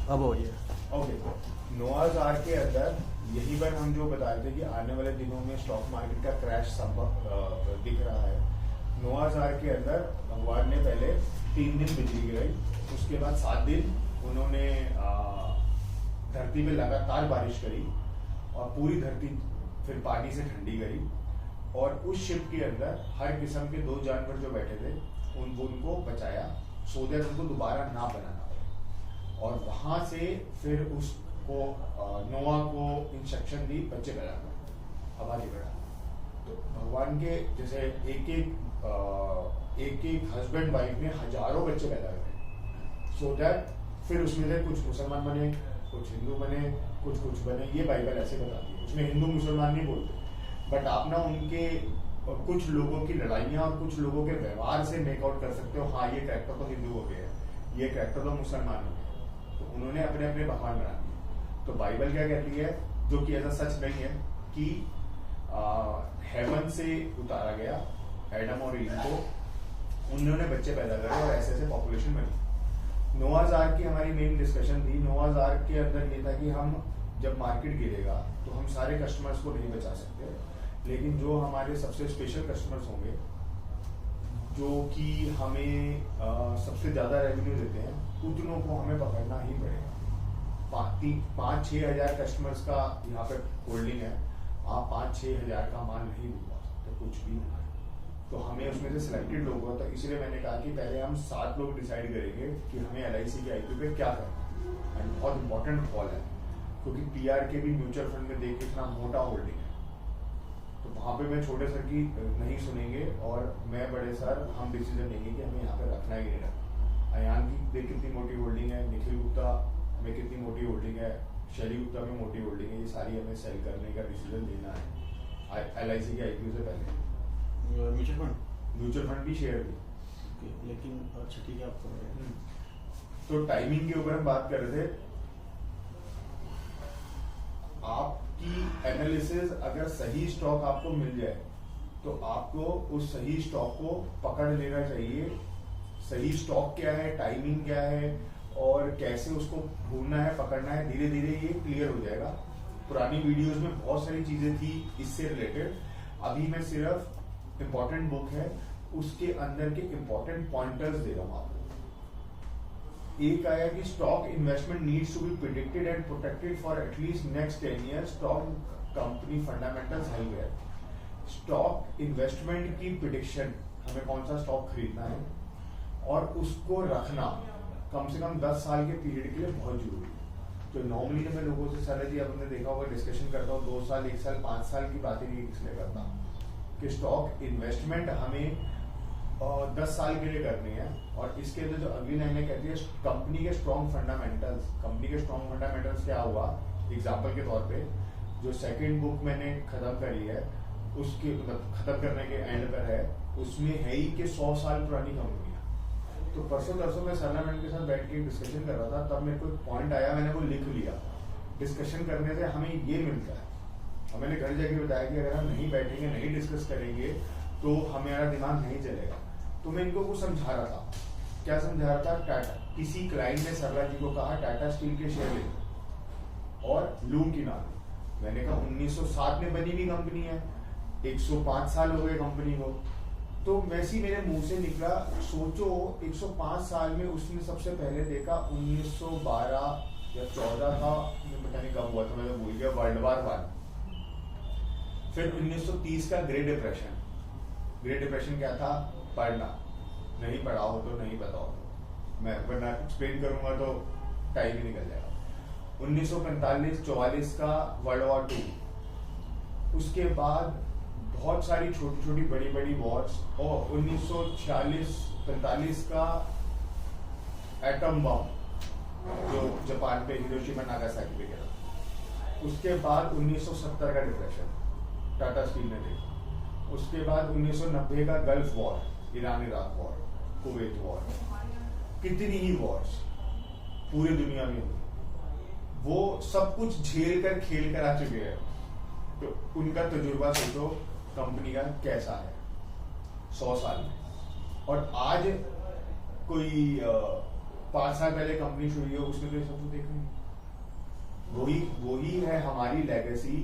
अब हो गया। ओके, नोआज आर्क के अंदर यही पर हम जो बता रहे थे कि आने वाले दिनों में स्टॉक मार्केट का क्रैश दिख रहा है। नोआज आर्क के अंदर भगवान ने पहले 3 दिन बिजली गिराई, उसके बाद 7 दिन उन्होंने धरती पे लगातार बारिश करी और पूरी धरती फिर पानी से ठंडी करी, और उस शिप के अंदर हर किस्म के 2 जानवर जो बैठे थे उनको बचाया, सो दैट उनको दोबारा ना बनाना पड़े। और वहां से फिर उसको नोआ को इंस्ट्रक्शन दी बच्चे पैदा कर, अब आगे बढ़ा। तो भगवान के जैसे एक हस्बैंड वाइफ ने हजारों बच्चे पैदा करे, सो दैट फिर उसमें से कुछ मुसलमान बने, कुछ हिंदू बने, कुछ बने। ये बाइबल ऐसे बताती है, उसमें हिंदू मुसलमान नहीं बोलते, बट आप ना उनके कुछ लोगों की लड़ाइयाँ और कुछ लोगों के व्यवहार से मेकआउट कर सकते हो, हाँ ये कैरेक्टर तो हिंदू हो गया है, ये कैरेक्टर तो मुसलमान हो गया। तो उन्होंने अपने अपने भगवान बना दिए। तो बाइबल क्या कहती है, जो कि ऐसा सच नहीं है, कि हेवन से उतारा गया एडम और ईव को, उन्होंने बच्चे पैदा करे और ऐसे ऐसे पॉपुलेशन बनी। नोआज आर्क की हमारी मेन डिस्कशन थी। नोआज आर्क के अंदर ये था कि हम जब मार्केट गिरेगा तो हम सारे कस्टमर्स को नहीं बचा सकते, लेकिन जो हमारे सबसे स्पेशल कस्टमर्स होंगे, जो कि हमें सबसे ज्यादा रेवेन्यू देते हैं, उतनों को हमें पकड़ना ही पड़ेगा। 5-6 हजार कस्टमर्स का यहाँ पे होल्डिंग है, आप 5-6 हजार का माल नहीं डूबा सकते, कुछ भी नहीं। तो हमें उसमें से सिलेक्टेड लोग हो, तो इसलिए मैंने कहा कि पहले हम 7 लोग डिसाइड करेंगे कि हमें LIC के IPO पे क्या करना है। बहुत इंपॉर्टेंट कॉल है, क्योंकि PR के भी म्यूचुअल फंड में देख इतना मोटा होल्डिंग है, तो वहां पे मैं छोटे सर की नहीं सुनेंगे और मैं बड़े सर हम डिसीजन लेंगे कि हमें यहाँ पे रखना ही नहीं रखना। अयान की देख कितनी मोटी होल्डिंग है, निखिल गुप्ता में कितनी मोटी होल्डिंग है, शैली गुप्ता में मोटी होल्डिंग है, ये सारी हमें सेल करने का डिसीजन लेना है LIC के IPO से पहले। म्यूचुअल फंड भी शेयर भी, लेकिन अच्छा ठीक है, आप कर रहे हैं। तो टाइमिंग के ऊपर हम बात कर रहे थे। आपकी एनालिसिस अगर सही स्टॉक आपको मिल जाए तो आपको उस सही स्टॉक को पकड़ लेना चाहिए। सही स्टॉक क्या है, टाइमिंग क्या है और कैसे उसको ढूंढना है, पकड़ना है, धीरे धीरे ये क्लियर हो जाएगा। पुरानी वीडियोस में बहुत सारी चीजें थी इससे रिलेटेड, अभी मैं सिर्फ इंपॉर्टेंट बुक है उसके अंदर के इंपॉर्टेंट पॉइंटर्स दे रहा हूं आपको। एक आया कि stock investment needs to be predicted and protected for at least next 10 years। Stock company fundamentals है। स्टॉक इन्वेस्टमेंट की प्रिडिक्शन, हमें कौन सा स्टॉक खरीदना है और उसको रखना कम से कम 10 साल के पीरियड के लिए बहुत जरूरी है। तो नॉर्मली जब मैं लोगों से सलाह दी, आपने देखा होगा डिस्कशन करता हूँ 2 साल, 1 साल, 5 साल की बातें नहीं किसने करता, कि स्टॉक इन्वेस्टमेंट हमें 10 साल के लिए करनी है। और इसके अंदर जो अगली लाइन कहती है कंपनी के स्ट्रॉन्ग फंडामेंटल्स। कंपनी के स्ट्रॉन्ग फंडामेंटल्स क्या हुआ, एग्जांपल के तौर पे जो सेकंड बुक मैंने खत्म करी है, उसके मतलब खत्म करने के एंड पर है, उसमें है ही कि 100 साल पुरानी कंपनी है। तो परसों तरसों मैं सरनामैन के साथ बैठ के डिस्कशन कर रहा था, तब मेरे को एक पॉइंट आया, मैंने वो लिख लिया। डिस्कशन करने से हमें ये मिलता है। और मैंने घर जाके बताया कि अगर हम नहीं बैठेंगे, नहीं डिस्कस करेंगे तो हमारा दिमाग नहीं चलेगा। तो मैं इनको कुछ समझा रहा था। क्या समझा रहा था, टाटा, किसी क्लाइंट ने सरला जी को कहा टाटा स्टील के शेयर ले और लूम की नाम। मैंने कहा 1907 में बनी हुई कंपनी है, 105 साल हो गए कंपनी को। तो वैसे मेरे मुंह से निकला, सोचो 105 साल में उसने सबसे पहले देखा 1912 या 14 था, पता नहीं कब हुआ था, मैं तो भूल गया, वर्ल्ड वार 1। फिर 1930 का ग्रेट डिप्रेशन। ग्रेट डिप्रेशन क्या था, पढ़ना, नहीं पढ़ा हो तो नहीं पता हो, मैं वरना एक्सप्लेन करूंगा तो टाइम ही निकल जाएगा। 1945-44 का वर्ल्ड वॉर 2, उसके बाद बहुत सारी छोटी छोटी बड़ी बड़ी वॉर्स, और 1946-45 का एटम बम जो जापान पे हिरोशिमा नागासाकी पे गिरा। उसके बाद 1970 का डिप्रेशन टाटा स्टील ने देखा। उसके बाद 1990 का gulf war, Iran Iraq war, Kuwait war, कितनी ही वॉर्स पूरी दुनिया में हुई, वो सब कुछ झेल कर खेल कर आ चुके हैं। तो उनका तजुर्बा सोचो कंपनी का कैसा है 100 साल में। और आज कोई 5 साल पहले कंपनी शुरू हुई है, उसने तो ये सब तो देखा नहीं। वही है हमारी लेगेसी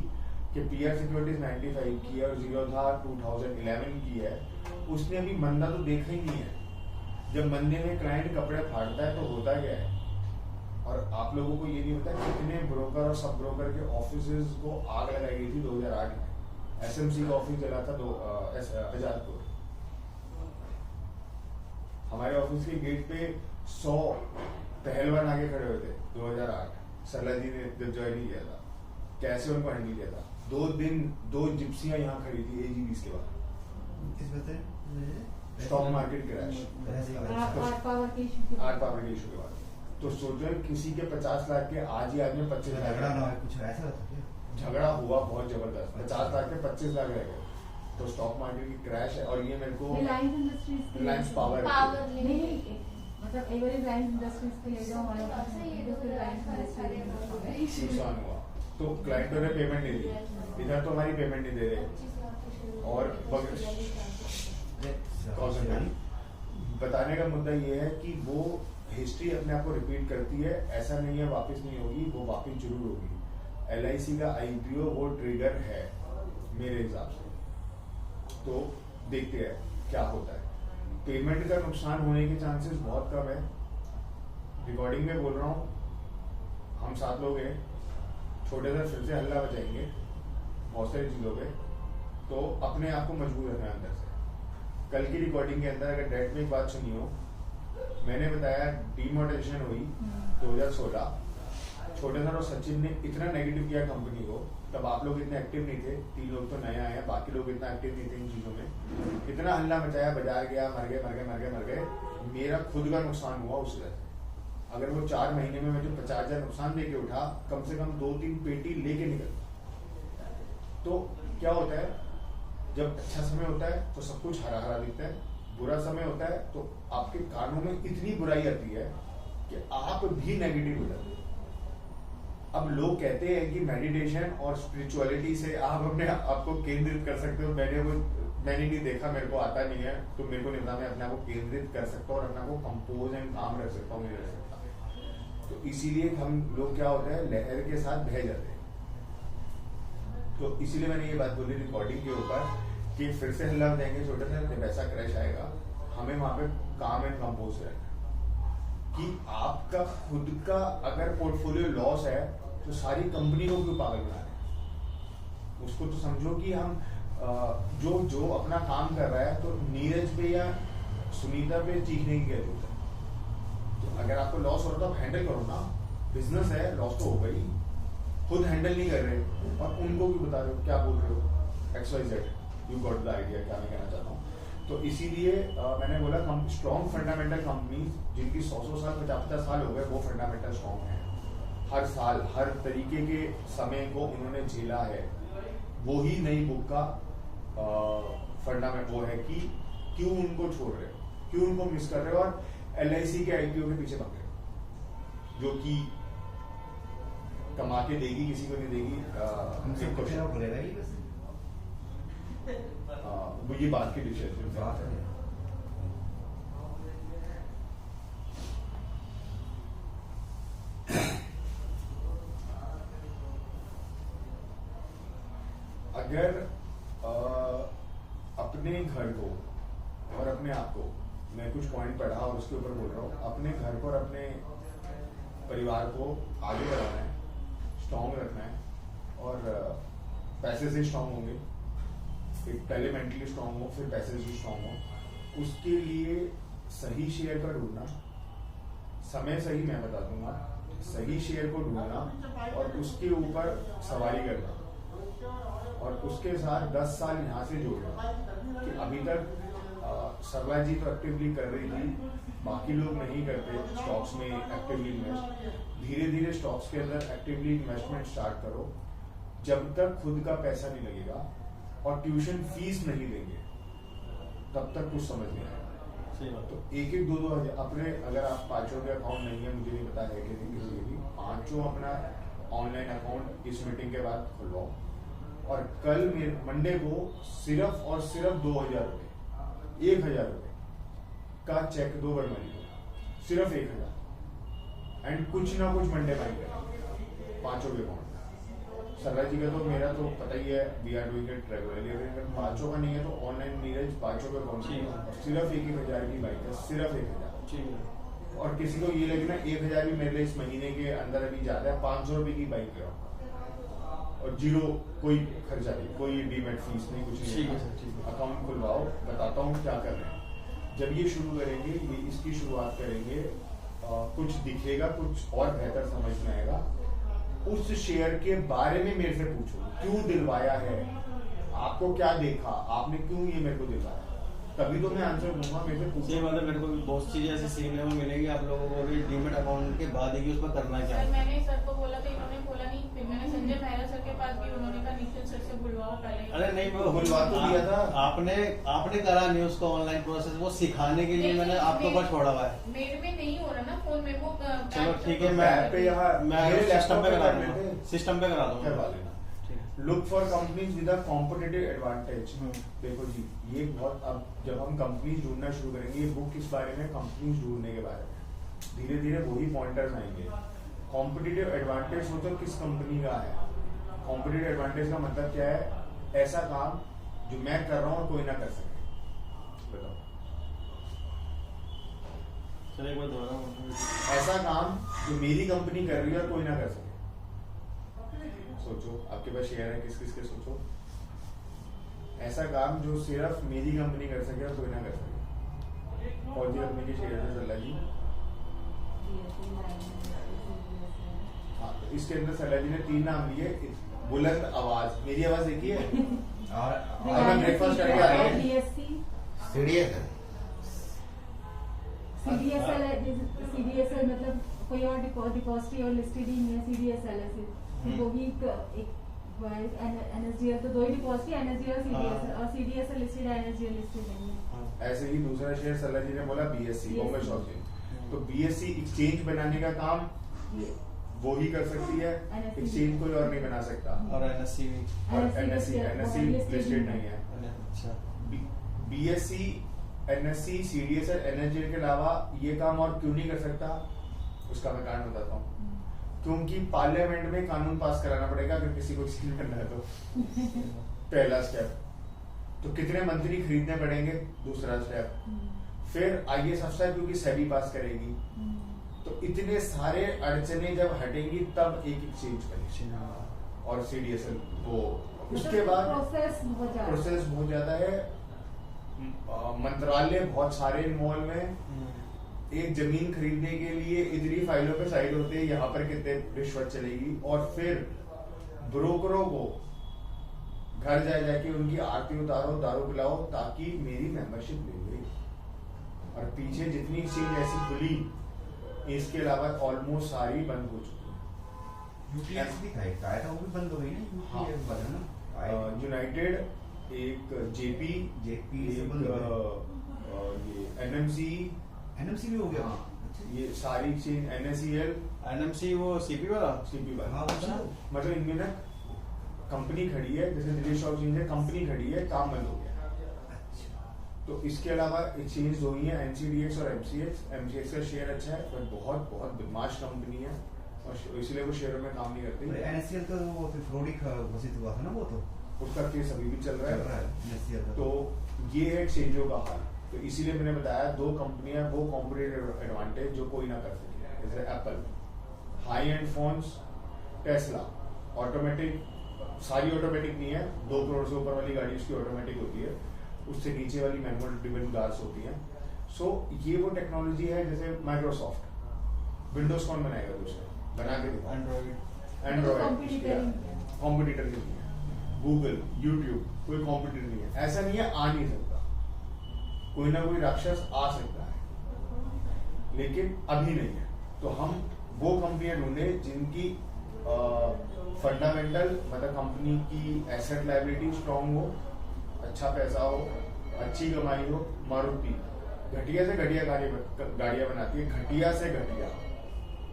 कि पीआर सिक्योरिटीज 95 की है और जीरोधा 2011 की है। उसने अभी मंदा तो देखा ही नहीं है। जब मंदे में क्लाइंट कपड़े फाड़ता है तो होता क्या है, और आप लोगों को ये नहीं पता कितने ब्रोकर और सब ब्रोकर के ऑफिसेज को आग लगाई गई थी 2008 में। एसएमसी का ऑफिस जला था आजादपुर। हमारे ऑफिस के गेट पे 100 पहलवान आगे खड़े हुए थे 2008। सरला जी ने जब ज्वाइन किया था, कैसे उनको हैंडल किया था। 2 दिन 2 जिप्सियां यहाँ खड़ी थी AGVs के बाद। स्टॉक मार्केट क्रैश, आठ पावर के इशू के बाद। तो सोचो किसी के 50 लाख के आज ही आदमी 25 लाख कुछ ऐसा होता क्या? झगड़ा हुआ बहुत जबरदस्त, 50 लाख के 25 लाख रह गए। तो स्टॉक मार्केट की क्रैश है। और ये मेरे को रिलायंस पावर मतलब एक बार रिलायंस इंडस्ट्रीज के ले जाओ हमारे पास से ये तो रिलायंस नुकसान हुआ तो क्लाइंटों ने पेमेंट नहीं दी। इधर तो हमारी पेमेंट नहीं दे रहे। और बताने का मुद्दा ये है कि वो हिस्ट्री अपने आप को रिपीट करती है। ऐसा नहीं है वापस नहीं होगी, वो वापस जरूर होगी। LIC का IPO वो ट्रिगर है मेरे हिसाब से। तो देखते हैं क्या होता है। पेमेंट का नुकसान होने के चांसेस बहुत कम है। रिकॉर्डिंग में बोल रहा हूँ, हम 7 लोग हैं, छोटे से फिर से हल्ला बचाएंगे बहुत सारी चीजों पे। तो अपने आप को मजबूत रखना अंदर से। कल की रिकॉर्डिंग के अंदर अगर डेट में एक बात सुनी हो, मैंने बताया डिमोनेटाइजेशन हुई 2016। छोटे सर और सचिन ने इतना नेगेटिव किया कंपनी को, तब आप लोग इतने एक्टिव नहीं थे। 3 लोग तो नए आए हैं, बाकी लोग इतना एक्टिव नहीं थे इन चीजों में। इतना हल्ला मचाया, बाजार गया, मर गए। मेरा खुद का नुकसान हुआ उस वजह से। अगर वो 4 महीने में मुझे 50,000 नुकसान देके उठा, कम से कम 2-3 पेटी लेके निकलता। तो क्या होता है, जब अच्छा समय होता है तो सब कुछ हरा हरा दिखता है, बुरा समय होता है तो आपके कानों में इतनी बुराई आती है कि आप भी नेगेटिव हो जाते हैं। अब लोग कहते हैं कि मेडिटेशन और स्पिरिचुअलिटी से आप अपने आप को केंद्रित कर सकते हो। मैंने नहीं देखा, मेरे को आता नहीं है, तो मेरे को नहीं पता मैं अपने आप को केंद्रित कर सकता हूँ और अपने आप को कंपोज एंड काम रख सकता हूँ, नहीं रख सकता। तो इसीलिए हम लोग क्या होता है, लहर के साथ बह जाते हैं। तो इसीलिए मैंने ये बात बोली रिकॉर्डिंग के ऊपर कि फिर से हल्ला देंगे छोटा सा, जब ऐसा क्रैश आएगा हमें वहां पे काम एंड कंपोज रहना कि आपका खुद का अगर पोर्टफोलियो लॉस है तो सारी कंपनी को क्यों पागल बना रहे हैं। उसको तो समझो कि हम जो अपना काम कर रहा है, तो नीरज पे या सुनीता पे चीखने की क्या जरूरत है। तो अगर आपको लॉस हो रहा है तो आप हैंडल करो ना, बिजनेस है, लॉस तो होगा ही। खुद हैंडल नहीं कर रहे और उनको क्यों बता रहे हो, क्या बोल रहे हो, XYZ, you got the idea क्या मैं कहना चाहता हूँ। तो इसीलिए मैंने बोला स्ट्रॉन्ग फंडामेंटल कंपनीज जिनकी 100 साल 50 साल हो गए, वो फंडामेंटल स्ट्रॉन्ग है। हर साल हर तरीके के समय को उन्होंने झेला है। वो ही नई बुक का फंडामेंट वो है कि क्यों उनको छोड़ रहे हो, क्यों उनको मिस कर रहे हो, और LIC के IPO के पीछे भाग रहे हो, जो कि कमा के देगी, किसी को नहीं देगी। वो ये बात की डिसीजन बात है। अगर अपने घर को और अपने आप को, मैं कुछ पॉइंट पढ़ा और उसके ऊपर बोल रहा हूँ, अपने घर को और अपने परिवार को आगे बढ़ाना है, स्ट्रॉन्ग रखना है। और पैसे से स्ट्रॉन्ग होंगे, पहले मेंटली स्ट्रॉन्ग हो, फिर पैसे से स्ट्रॉन्ग हो। उसके लिए सही शेयर का ढूंढना, समय सही मैं बता दूंगा, सही शेयर को ढूंढना और उसके ऊपर सवारी करना, और उसके साथ 10 साल यहाँ से जोड़ना कि अभी तक सरला जी तो एक्टिवली कर रही थी, बाकी लोग नहीं करते स्टॉक्स में एक्टिवली इन्वेस्ट। धीरे धीरे स्टॉक्स के अंदर एक्टिवली इन्वेस्टमेंट स्टार्ट करो। जब तक खुद का पैसा नहीं लगेगा और ट्यूशन फीस नहीं देंगे तब तक कुछ समझ नहीं आएगा। तो 1-2 हजार अपने, अगर आप 5 के अकाउंट नहीं है, मुझे नहीं पता है कि नहीं किसी भी, 5 अपना ऑनलाइन अकाउंट इस मीटिंग के बाद खुलवाओ। और कल मंडे को सिर्फ और सिर्फ 2,000 रुपए, 1,000 रुपए का चेक 2 बार मनी, सिर्फ 1,000 एंड कुछ ना कुछ मंडे बाइंग करेंगे पांचों के अकाउंट। सरला जी का तो मेरा तो पता ही है, we are doing it regularly. अगर पांचों का नहीं है तो ऑनलाइन नीरज पांचों के अकाउंट सिर्फ 1,000 की बाइक है, सिर्फ 1,000। और किसी को ये लगे ना 1,000 भी मेरे लिए इस महीने के अंदर अभी ज्यादा है, 500 रुपए की बाइक ले और जीरो कोई खर्चा नहीं, कोई डीमेट फीस नहीं, कुछ नहीं। अकाउंट खुलवाओ, बताता हूँ क्या कर रहे हैं। जब ये शुरू करेंगे, ये इसकी शुरुआत करेंगे, कुछ दिखेगा, कुछ और बेहतर समझ में आएगा। उस शेयर के बारे में मेरे से पूछो, क्यों दिलवाया है, आपको क्या देखा, आपने क्यों ये मेरे को दिलवाया, तभी तो मैं आंसर दूंगा। मेरे से पूछो। मतलब मेरे को भी बहुत चीजें ऐसे सीखने में मिलेगी आप लोगों को भी। डीमेट अकाउंट के बाद ही उस पर करना क्या है। मैंने सर को बोला था, इन्होंने बोला नहीं, फिर मैंने संजय मेहरा सर के पास भी, उन्होंने कहा निखिल सर से बुलवाओ पहले। अरे नहीं, वो बुलवा तो दिया था। आपने करा नहीं उसको ऑनलाइन प्रोसेस, वो सिखाने के लिए मैंने आपके ऊपर छोड़ा हुआ है। मेरे में नहीं हो रहा ना फोन में वो। चलो ठीक है, ऐप पे यहाँ मैं मेरे सिस्टम पे लैपटॉप करा कर दूंगा, लेते। सिस्टम पे करा दूंगा। करवा लेना। Look for companies with a competitive advantage. देखो जी, ये बहुत, अब जब हम कंपनीज ढूंढना शुरू करेंगे, ये बुक किस बारे में, कंपनीज ढूंढने के बारे में, धीरे धीरे वही पॉइंटर्स आएंगे। कॉम्पिटिटिव एडवांटेज हो तो किस कंपनी का है। कॉम्पिटिटिव एडवांटेज का मतलब क्या है, ऐसा काम जो मैं कर रहा हूँ और कोई ना कर सके। बताओ, चलो एक बार दोबारा। ऐसा काम जो मेरी कंपनी कर रही है और कोई ना कर सके। सोचो, आपके पास शेयर है, किस किस के, सोचो। ऐसा काम जो सिर्फ मेरी कंपनी कर सके और कोई ना कर सके। कौन सी कंपनी के शेयर है सरला जी? हाँ, तो इसके अंदर सरला जी ने 3 नाम लिए। बुलंद आवाज, मेरी आवाज देखी है? और मैं ब्रेकफास्ट करके आ रहा हूँ। CDSL मतलब कोई और डिपॉजिटरी और लिस्टेड ही नहीं है। CDSL है, वो भी एक NSDL, तो 2 ही डिपॉजिटरी, NSDL और CDSL, और CDSL लिस्टेड है, NSDL लिस्टेड नहीं है। ऐसे ही दूसरा शेयर सरला जी ने बोला BSE, बॉम्बे स्टॉक एक्सचेंज। तो BSE एक्सचेंज बनाने का काम वो ही कर सकती है, एक्सचेंज कोई और नहीं बना सकता। और NSE लिस्टेड नहीं है। अच्छा, BSE, NSE, CDSL, NSDL के अलावा ये काम और क्यों नहीं कर सकता, उसका मैं कारण बताता हूँ। क्योंकि पार्लियामेंट में कानून पास कराना पड़ेगा अगर किसी को एक्सचेंज करना है तो। पहला स्टेप। तो कितने मंत्री खरीदने पड़ेंगे, दूसरा स्टेप। फिर IAS अफसर क्योंकि सेबी पास करेगी। तो इतने सारे अड़चने जब हटेंगी तब एक एक्सचेंज बनेगी। और CDSL वो उसके बाद प्रोसेस बहुत ज्यादा है, मंत्रालय बहुत सारे इन्वॉल्व है। एक जमीन खरीदने के लिए इतनी फाइलों पे साइड होते हैं, यहाँ पर कितने रिश्वत चलेगी। और फिर ब्रोकरों को घर जाके उनकी आरती उतारो, दारू पिलाओ ताकि मेरी मेंबरशिप ले ले। और पीछे जितनी एक्सचेंज ऐसी खुली, इसके अलावा ऑलमोस्ट सारी बंद हो चुकी है। वो भी बंद हो गई ना। यूनाइटेड, एक JP, ये NMC भी हो गया। ये सारी चीज, NSEL, NMC वो CP वाला। हाँ, मतलब इनमें ना कंपनी खड़ी है, जैसे दिल्ली स्टॉक एक्सचेंज है, कंपनी खड़ी है, काम बंद हो गया। तो इसके अलावा एक्सचेंज 2 ही है, NCDX और MCX का शेयर अच्छा है, पर बहुत बहुत बदमाश कंपनी है और इसलिए वो शेयरों में काम नहीं करती। NSCL का वो फ्रॉड घोषित हुआ था ना, वो तो उसका केस अभी भी चल रहा है। NSCL का। तो ये है एक्सचेंजों का हाल। तो इसीलिए मैंने बताया 2 कंपनियां वो कॉम्पिटिटिव एडवांटेज जो कोई ना कर सके, जैसे Apple, high and phones, Tesla, automatic, सारी ऑटोमेटिक नहीं है, 2 करोड़ से ऊपर वाली गाड़ी उसकी ऑटोमेटिक होती है, उससे नीचे वाली मैनुअल ड्रिवन कार्स होती हैं। सो ये वो टेक्नोलॉजी है, जैसे माइक्रोसॉफ्ट, विंडोज कौन बनाएगा, दूसरा बना के दिखाओ। एंड्रॉइड कॉम्पिटिटर नहीं है, गूगल, यूट्यूब कोई कॉम्पिटिटर नहीं है। ऐसा नहीं है आ नहीं सकता, कोई ना कोई राक्षस आ सकता है, लेकिन अभी नहीं है। तो हम वो कंपनियां ढूंढे जिनकी फंडामेंटल, मतलब कंपनी की एसेट लायबिलिटी स्ट्रांग हो, अच्छा पैसा हो, अच्छी कमाई हो। मारुति घटिया से घटिया गाड़ियां बनाती है, घटिया से घटिया,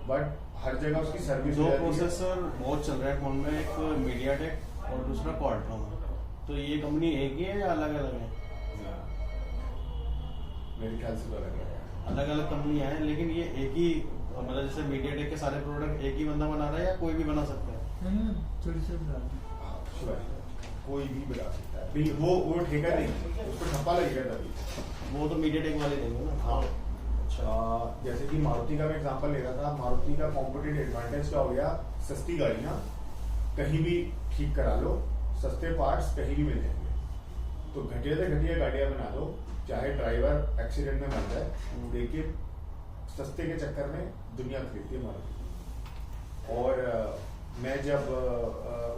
बट हर जगह उसकी सर्विस। 2 प्रोसेसर बहुत चल रहा है फोन में, एक मीडियाटेक और दूसरा क्वाल्कॉम। तो ये कंपनी एक ही है या अलग अलग है? मेरे ख्याल से तो अलग है, अलग अलग कंपनियां हैं, लेकिन ये एक ही मतलब जैसे मीडियाटेक के सारे प्रोडक्ट एक ही बंदा बना रहा है या कोई भी बना सकता है? छोटी छोटी हाँ, sure, कोई भी बना सकता है भाई, वो ठेका नहीं, उसको ठप्पा लगेगा तभी। वो तो मीडियाटेक वाले देंगे ना। हाँ। अच्छा। जैसे कि मारुति का मैं एग्जांपल ले रहा था, मारुति का कॉम्पिटिटिव एडवांटेज क्या हो गया, सस्ती गाड़ियाँ कहीं भी ठीक करा लो, सस्ते पार्ट्स कहीं भी मिल जाएंगे। तो घटिया से घटिया गाड़ियाँ बना दो, चाहे ड्राइवर एक्सीडेंट में मर जाए, लेकिन सस्ते के चक्कर में दुनिया खरीदती है मारुति। और मैं जब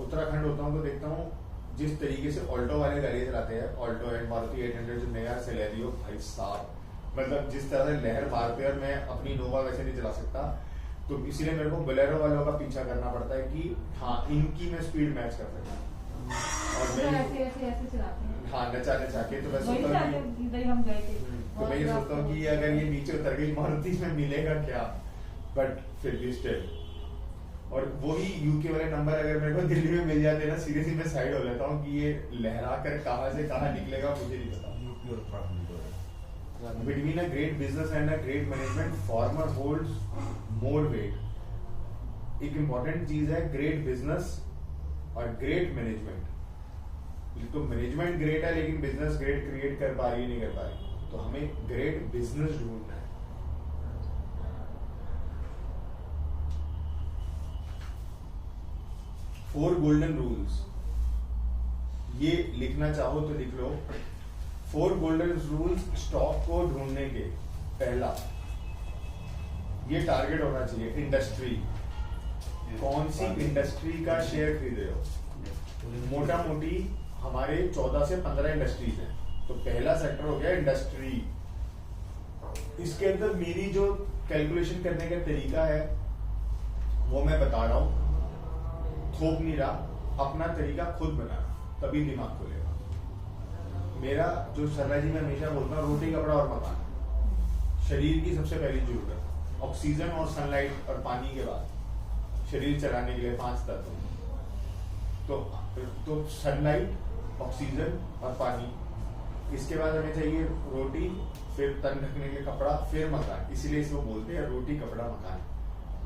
उत्तराखंड होता हूँ तो देखता हूँ जिस तरीके से ऑल्टो वाले गाड़ी चलाते हैं, ऑल्टो एंड मारुति 800 जो नया सेलेरियो, भाई साहब मतलब जिस तरह से लहर मारते हैं, और मैं अपनी नोवा वैसे नहीं चला सकता, तो इसीलिए मेरे को बोलेरो वालों का पीछा करना पड़ता है कि हाँ इनकी मैं स्पीड मैच कर सकता हूँ। और मैं ऐसे चलाते हैं। हाँ नचा नचा के, तो मैं वही सोचता हूँ चाहते इधर ही हम गए थे। तो मैं ये सोचता हूँ कि अगर ये नीचे उतर गई मारुति में मिलेगा क्या, बट फिर भी स्टिल। और वही यूके वाले नंबर अगर मेरे को दिल्ली में मिल जाते ना, सीरियसली मैं साइड हो लेता हूँ कि ये लहरा कर कहाँ से कहाँ निकलेगा मुझे नहीं पता। यूपी और Uttarakhand Between a great business and a great management, farmer holds more weight। एक इम्पोर्टेंट चीज है ग्रेट बिजनेस और ग्रेट मैनेजमेंट। तो मैनेजमेंट ग्रेट है लेकिन बिजनेस ग्रेट क्रिएट कर पा रही नहीं कर पा रही, तो हमें ग्रेट बिजनेस ढूंढना है। 4 गोल्डन रूल्स, ये लिखना चाहो तो लिख लो। 4 गोल्डन रूल्स स्टॉक को ढूंढने के। पहला, ये टारगेट होना चाहिए इंडस्ट्री, कौन सी इंडस्ट्री का शेयर खरीद रहे हो। मोटा मोटी हमारे 14 से 15 इंडस्ट्रीज हैं, तो पहला सेक्टर हो गया इंडस्ट्री। इसके अंदर मेरी जो कैलकुलेशन करने का तरीका है वो मैं बता रहा हूं, थोप नहीं रहा, अपना तरीका खुद बना, तभी दिमाग खुलेगा। मेरा जो सरला जी मैं हमेशा बोलता हूँ, रोटी कपड़ा और मकान शरीर की सबसे पहली जरूरत। ऑक्सीजन और सनलाइट और पानी के बाद शरीर चलाने के लिए 5 तत्व। तो सनलाइट, ऑक्सीजन और पानी, इसके बाद हमें चाहिए रोटी, फिर तन ढकने के कपड़ा, फिर मकान। इसीलिए इसको बोलते हैं रोटी कपड़ा मकान।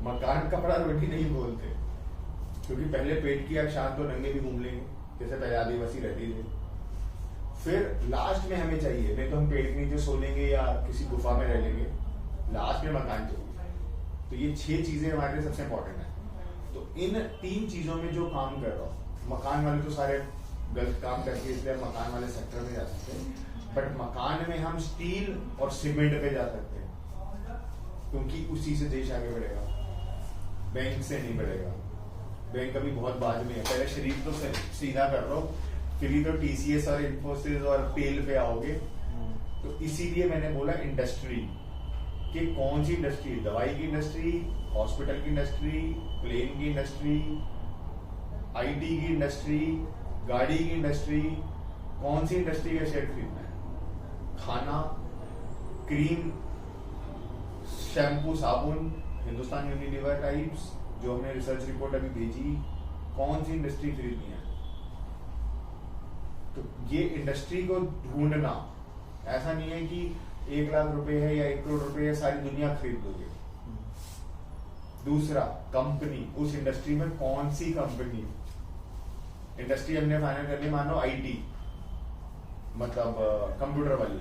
मकान कपड़ा रोटी नहीं बोलते, क्योंकि पहले पेट की शांत तो नंगे भी घूम लेंगे जैसे पहले आदिवासी रहती थी। फिर लास्ट में हमें चाहिए, नहीं तो हम पेड़ के नीचे सो लेंगे या किसी गुफा में रह लेंगे, लास्ट में मकान चाहिए। तो ये 6 चीजें हमारे लिए सबसे इंपॉर्टेंट है। तो इन 3 चीजों में जो काम कर रहा हूँ, मकान वाले तो सारे गलत काम करके इसलिए मकान वाले सेक्टर में जा सकते हैं, बट मकान में हम स्टील और सीमेंट पे जा सकते हैं, क्योंकि उसी से देश आगे बढ़ेगा, बैंक से नहीं बढ़ेगा। बैंक अभी बहुत बाद में है, पहले शरीर तो सीधा कर लो, फिर ही तो TCS और इन्फोसिस और पेल पे आओगे। तो इसीलिए मैंने बोला इंडस्ट्री, कि कौन सी इंडस्ट्री, दवाई की इंडस्ट्री, हॉस्पिटल की इंडस्ट्री, प्लेन की इंडस्ट्री, IT की इंडस्ट्री, गाड़ी की इंडस्ट्री, कौन सी इंडस्ट्री का शेयर खरीदना है। खाना, क्रीम, शैम्पू, साबुन, हिंदुस्तान यूनिलीवर टाइप्स, जो हमने रिसर्च रिपोर्ट अभी भेजी, कौन सी इंडस्ट्री खरीदनी है। तो ये इंडस्ट्री को ढूंढना, ऐसा नहीं है कि 1 लाख रुपए है या 1 करोड़ रुपए है सारी दुनिया खरीद लोगे। दूसरा, कंपनी, उस इंडस्ट्री में कौन सी कंपनी, इंडस्ट्री हमने फाइनल कर ली, मान लो IT, मतलब कंप्यूटर वाली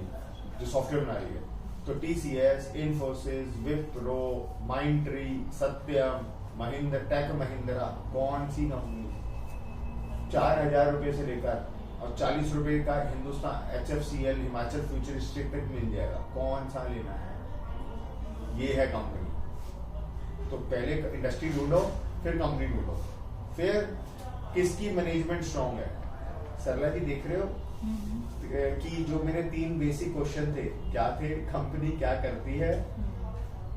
जो सॉफ्टवेयर बना रही है, तो TCS, इन्फोसिस, विप्रो, माइंडट्री, सत्यम, महिंद्रा, टेक महिंद्रा, कौन सी कंपनी 4000 रुपए से लेकर और 40 रुपए का हिंदुस्तान HFCL, हिमाचल फ्यूचरिस्टिक तक मिल जाएगा, कौन सा लेना है। ये है कंपनी। तो पहले इंडस्ट्री ढूंढो, फिर कंपनी ढूंढो, फिर किसकी मैनेजमेंट स्ट्रांग है। सरला जी देख रहे हो कि जो मेरे 3 बेसिक क्वेश्चन थे, क्या थे, कंपनी क्या करती है,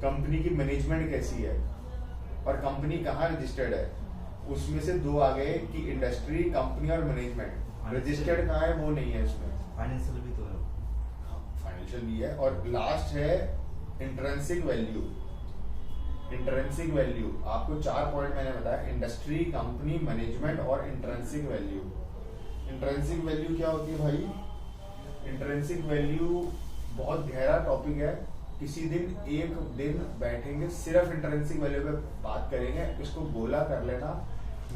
कंपनी की मैनेजमेंट कैसी है, और कंपनी कहाँ रजिस्टर्ड है। उसमें से 2 आ गए कि इंडस्ट्री, कंपनी और मैनेजमेंट। रजिस्टर्ड कहाँ है वो नहीं है इसमें, फाइनेंशियल भी तो है, फाइनेंशियल भी है। और लास्ट है इंट्रिंसिक वैल्यू। इंट्रिंसिक वैल्यू आपको 4 पॉइंट मैंने बताया, इंडस्ट्री, कंपनी, मैनेजमेंट और इंट्रिंसिक वैल्यू। इंट्रिंसिक वैल्यू क्या होती है भाई? इंट्रिंसिक वैल्यू बहुत गहरा टॉपिक है किसी दिन एक दिन बैठेंगे, सिर्फ इंट्रिंसिक वैल्यू पे बात करेंगे, इसको गोला कर लेना,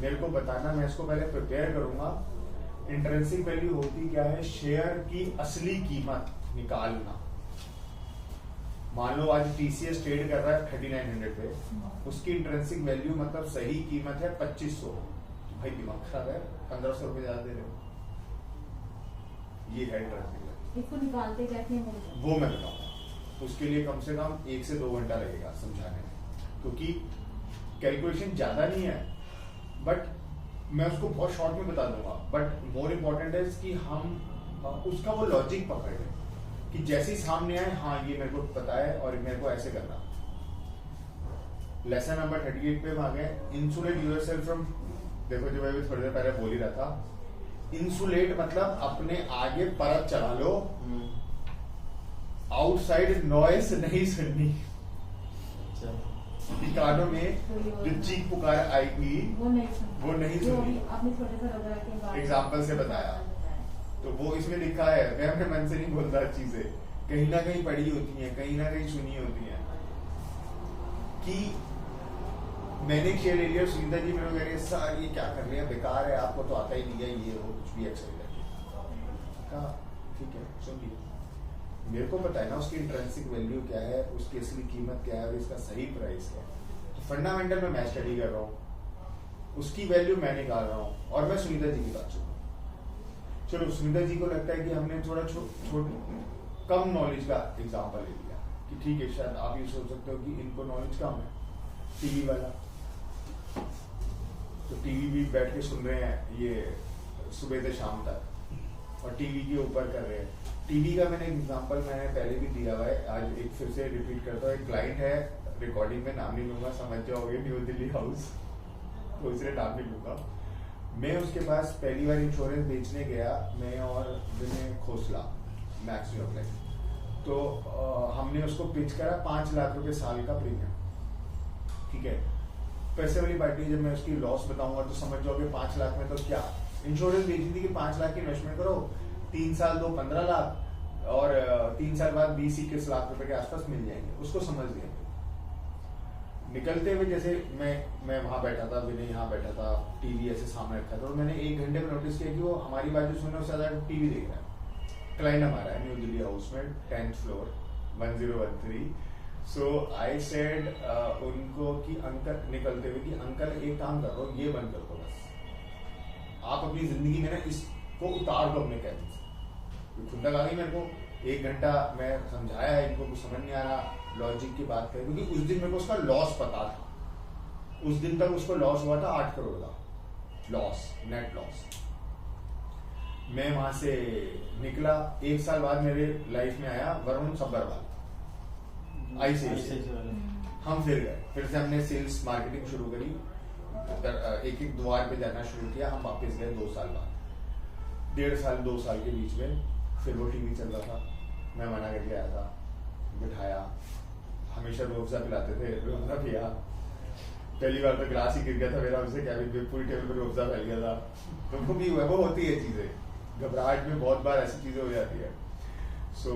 मेरे को बताना, मैं इसको पहले प्रिपेयर करूंगा। इंट्रिंसिक वैल्यू होती क्या है? शेयर की असली कीमत निकालना। मान लो आज टीसीएस ट्रेड कर रहा है 3900 पे, उसकी इंट्रिंसिक वैल्यू मतलब सही कीमत है 2500, तो भाई दिमाग खराब है, 1500 रुपए ज्यादा दे रहे हो। ये है इंट्रिंसिक वैल्यू। इसको निकालते कैसे हैं मुझे? वो मैं बताऊंगा, उसके लिए कम से कम 1 से 2 घंटा लगेगा समझाने में, क्योंकि कैलकुलेशन ज्यादा नहीं है, बट मैं उसको बहुत शॉर्ट में बता दूंगा। बट मोर इम्पोर्टेंट है कि हम उसका वो लॉजिक पकड़ लें कि जैसे ही सामने आए, हाँ ये मेरे को पता है और मेरे को ऐसे करना। लेसन नंबर 38 पे आ गए, इंसुलेट यूरसेल्फ फ्रॉम, देखो जो मैं भी थोड़ी देर पहले बोल ही रहा था, इंसुलेट मतलब अपने आगे परत चढ़ा लो, आउटसाइड नॉइस नहीं सुननी। कानों में जो चीख पुकार आएगी वो नहीं सुननी। अभी आपने छोटे से रगड़ा के बाद एग्जाम्पल से बताया, तो वो इसमें लिखा है, मैं अपने मन से नहीं बोलता चीजें, कहीं ना कहीं पढ़ी होती हैं, कहीं ना कहीं सुनी होती हैं। कि मैंने शेयर ले लिया, सुनीता जी मेरे को कह रही है सर ये क्या कर रहे हैं, बेकार है, आपको तो आता ही नहीं है, ये वो कुछ भी एक्सरसाइज कहा, ठीक है सुन लिया। मेरे को पता है ना उसकी इंट्रिंसिक वैल्यू क्या है, उसकी असली कीमत क्या है, इसका सही प्राइस क्या है। तो फंडामेंटल में मैं स्टडी कर रहा हूँ, उसकी वैल्यू मैं निकाल रहा हूँ, और मैं सुनीता जी की बात सुन रहा हूँ। चलो सुनीता जी को लगता है कि हमने थोड़ा कम नॉलेज का एग्जाम्पल ले लिया, कि ठीक है शायद आप ये सोच सकते हो कि इनको नॉलेज कम है, टीवी वाला, तो टीवी भी बैठ के सुन रहे हैं ये सुबह से शाम तक, और टीवी के ऊपर कर रहे हैं। टीवी का मैंने एग्जांपल मैंने पहले भी दिया हुआ है, आज एक फिर से रिपीट करता हूँ। एक क्लाइंट है, रिकॉर्डिंग में नाम नहीं लूंगा, समझ जाओगे, न्यू दिल्ली हाउस, तो इसलिए नाम नहीं लूंगा। मैं उसके पास पहली बार इंश्योरेंस बेचने गया, मैं और विनय खोसला, मैक्स न्यू अप्लाई, तो हमने उसको पिच करा 5 लाख रुपए साल का प्रीमियम, ठीक है। पैसे वाली पार्टी, जब मैं उसकी लॉस बताऊंगा तो समझ जाओगे 5 लाख में तो क्या इंश्योरेंस बेची थी कि 5 लाख की इन्वेस्टमेंट करो, 3 साल दो 15 लाख, और 3 साल बाद 20-21 लाख रुपए के आसपास मिल जाएंगे, उसको समझ लिया। निकलते हुए जैसे मैं वहां बैठा था, विनय यहाँ बैठा था, टीवी ऐसे सामने रखा था, और मैंने 1 घंटे में नोटिस किया कि वो हमारी बात जो सुने उससे ज्यादा टीवी देख रहा है। क्लाइंट हमारा है न्यू दिल्ली हाउस में, 10th floor 1013। So I said उनको कि अंकल, निकलते हुए कि अंकल एक काम करो, ये बंद कर दो बस, आप अपनी जिंदगी में ना इसको उतार दो अपने कैबिन से। खुद तक आ गई मेरे को, 1 घंटा मैं समझाया, इनको कुछ समझ नहीं आ रहा, लॉजिक की बात करें, क्योंकि उस दिन मेरे को उसका लॉस पता था। उस दिन तक उसको लॉस हुआ था 8 करोड़ का लॉस, नेट लॉस। मैं वहां से निकला, 1 साल बाद मेरे लाइफ में आया वरुण सब्बरवाल, हम फिर गए, फिर से हमने सेल्स मार्केटिंग शुरू करी, एक एक द्वार पे जाना शुरू किया। हम वापस गए 2 साल बाद, 1.5 साल 2 साल के बीच में, फिर वो टीवी चल रहा था, मैं मना करके आया था, बिठाया, हमेशा रूअफ़ज़ा पिलाते थे, रूअफ़ज़ा पिया, पहली बार तो गिलास ही गिर गया था मेरा, उनसे कैबिन पे पूरी टेबल पे रूअफ़ज़ा फैल गया था। तो वो भी हुआ, वो होती है चीजें, घबराहट में बहुत बार ऐसी चीजें हो जाती है। सो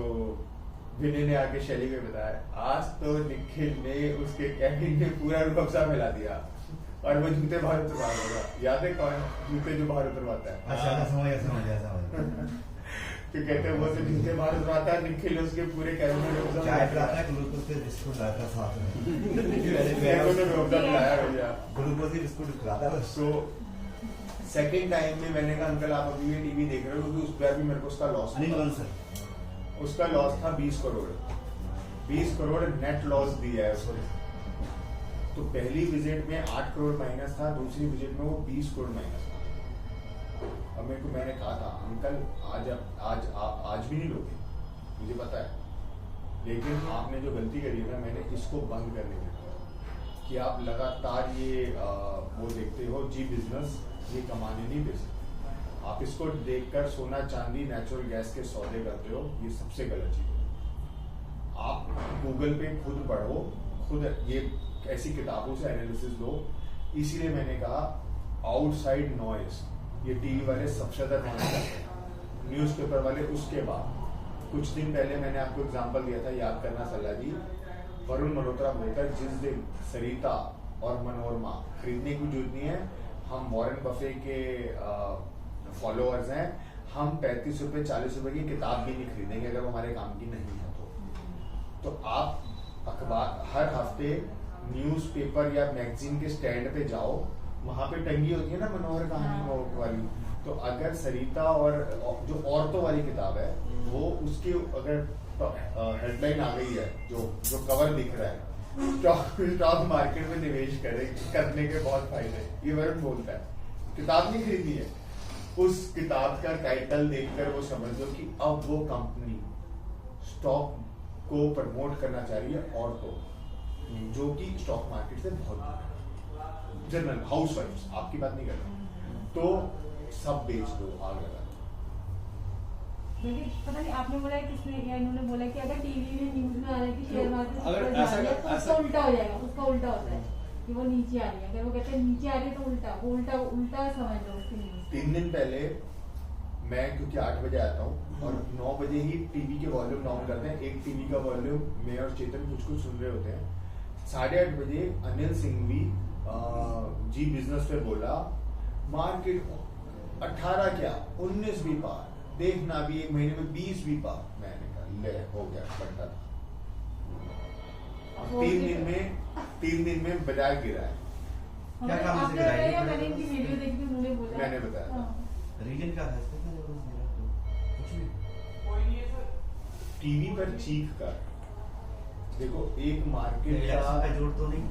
विनय ने आके शैली में बताया, आज तो निखिल ने उसके कैबिन में पूरा रूअफ़ज़ा फैला दिया, और वो जूते बाहर उतरवा होगा, याद है कौन जूते जो बाहर उतरवाता है? अच्छा समझ गया। तो कहते हैं वो तो जूते बाहर उतरवाता है, निखिल उसके पूरे कैबिन में रूअफ़ज़ा चाय पिलाता है, ग्लूकोज के बिस्कुट लाता साथ में, रूअफ़ज़ा पिलाया भैया, ग्लूकोज के बिस्कुट खिलाता है। सो सेकेंड टाइम में मैंने कहा अंकल आप अभी भी टीवी देख रहे हो, क्योंकि उस बार भी मेरे को उसका लॉस था। उसका लॉस था 20 करोड़, 20 करोड़ नेट लॉस दिया है उसने। तो पहली विजिट में 8 करोड़ माइनस था, दूसरी विजिट में वो 20 करोड़ माइनस था। अब मेरे को, मैंने कहा था अंकल आज भी नहीं लोगे, मुझे पता है, लेकिन आपने जो गलती करी है ना, मैंने इसको बंद करने के लिए कि आप लगातार ये वो देखते हो जी बिजनेस, ये कमाने नहीं दे सकते, आप इसको देखकर सोना चांदी नेचुरल गैस के सौदे करते हो, ये सबसे गलत चीज है। आप गूगल पे खुद पढ़ो, खुद ये ऐसी किताबों से एनालिसिस लो। इसीलिए मैंने कहा आउटसाइड नॉइज, ये टीवी वाले सबसे ज्यादा नॉइज करते हैं, न्यूज़पेपर वाले उसके बाद, कुछ दिन पहले मैंने आपको एग्जांपल दिया था, याद करना सलाह जी, वरुण मल्होत्रा बोलता है जिस दिन सरिता और मनोरमा खरीदने की जरूरत नहीं है, हम वॉरेन बफे के फॉलोअर्स हैं, हम 35 रुपए 40 रुपए की किताब भी नहीं खरीदेंगे अगर वो हमारे काम की नहीं है तो आप अखबार हर हफ्ते न्यूज़पेपर या मैगजीन के स्टैंड पे जाओ, वहां पे टंगी होती है ना मनोहर कहानी वाली, तो अगर सरिता और जो औरतों वाली किताब है वो उसकी अगर हेडलाइन आ गई है, जो कवर दिख रहा है, स्टॉक मार्केट में निवेश करने के बहुत फायदे, ये वरुण बोलता है, किताब नहीं खरीदनी है, उस किताब का टाइटल देखकर वो समझ लो कि अब वो कंपनी स्टॉक को प्रमोट करना चाह रही है औरतों, जो कि स्टॉक मार्केट से बहुत दूर, जनरल हाउसवाइफ्स, आपकी बात नहीं कर रहा, तो सब बेच दो, आग लगा दो। पता नहीं आपने बोला है किसने, या इन्होंने बोला कि अगर टीवी में न्यूज में आ रहा है कि शेयर मार्केट अगर ऊपर जा ऐसा- रही है, तो उसका ऐसा- उल्टा हो जाएगा, उसका उल्टा होता है कि वो नीचे आ रही है, अगर वो कहते हैं नीचे आ रही है तो उल्टा, वो उल्टा समझ लो उसकी न्यूज। 3 दिन पहले मैं, क्योंकि 8 बजे आता हूँ और 9 बजे ही टीवी के वॉल्यूम डाउन करते हैं, एक टीवी का वॉल्यूम मैं और चेतन कुछ सुन रहे होते हैं, 8:30 बजे अनिल सिंघवी जी बिजनेस पे बोला मार्केट 18 क्या 19 भी पार, देखना भी 1 महीने में 20 भी पार, मैंने कहा ले हो गया बंटा था। 3 दिन में बाजार गिरा है। क्या काम से आपने गिरा है? बताया, मैंने इनकी वीडियो देखी थी, उन्होंने बोला, मैंने बताया था। हाँ। रीजन क्या था इसका? इतना जबरदस्त गिरा तो कुछ भी टीवी पर चीख कर देखो, एक मार्केट इलेक्शन का का जोड़ तो नहीं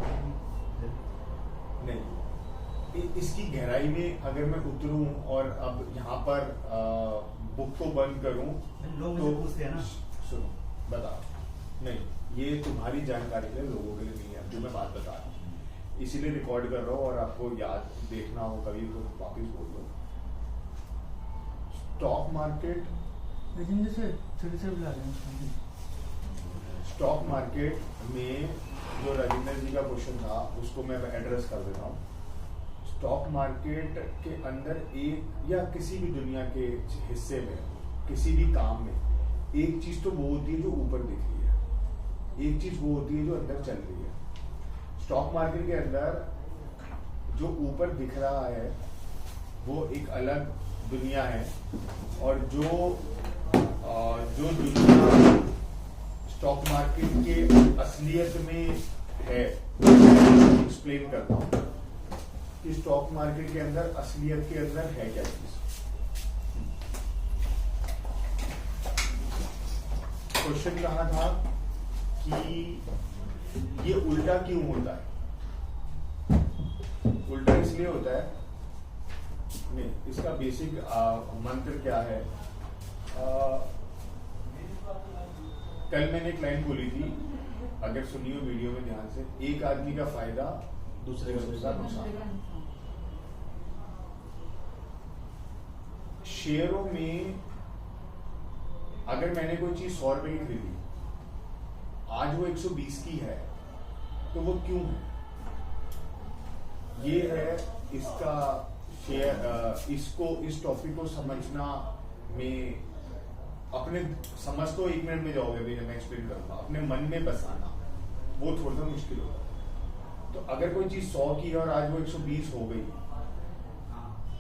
नहीं, इसकी गहराई में अगर मैं उतरूं और अब यहाँ पर बुक को बंद करूं लोग तो मुझे पूछते हैं ना। सुनो बताओ, नहीं ये तुम्हारी जानकारी के लिए, लोगों के लिए नहीं है जो मैं बात बता रहा हूँ, इसीलिए रिकॉर्ड कर रहा हूँ, और आपको याद देखना हो कभी तो वापिस बोल दो। स्टॉक मार्केट, छोटे से बुला रहे हैं। स्टॉक मार्केट में जो राजेंद्र जी का क्वेश्चन था उसको मैं एड्रेस कर देता हूँ। स्टॉक मार्केट के अंदर एक या किसी भी दुनिया के हिस्से में, किसी भी काम में, एक चीज तो वो होती है जो ऊपर दिख रही है, एक चीज वो होती है जो अंदर चल रही है। स्टॉक मार्केट के अंदर जो ऊपर दिख रहा है वो एक अलग दुनिया है, और जो दुनिया स्टॉक मार्केट के असलियत में है, एक्सप्लेन करता हूँ कि स्टॉक मार्केट के अंदर असलियत के अंदर है क्या चीज। क्वेश्चन कहा था कि ये उल्टा क्यों होता है? उल्टा इसलिए होता है, नहीं इसका बेसिक मंत्र क्या है? कल मैंने एक लाइन बोली थी, अगर सुनियो वीडियो में ध्यान से, एक आदमी का फायदा दूसरे का नुकसान। शेयरों में अगर मैंने कोई चीज 100 रुपए की खरीदी, आज वो 120 की है, तो वो क्यों है? ये है इसका शेयर, इसको इस टॉपिक को समझना में अपने समझ तो 1 मिनट में जाओगे भैया, मैं एक्सप्लेन करूंगा, अपने मन में बसाना वो थोड़ा सा मुश्किल होगा। तो अगर कोई चीज 100 की है और आज वो 120 हो गई,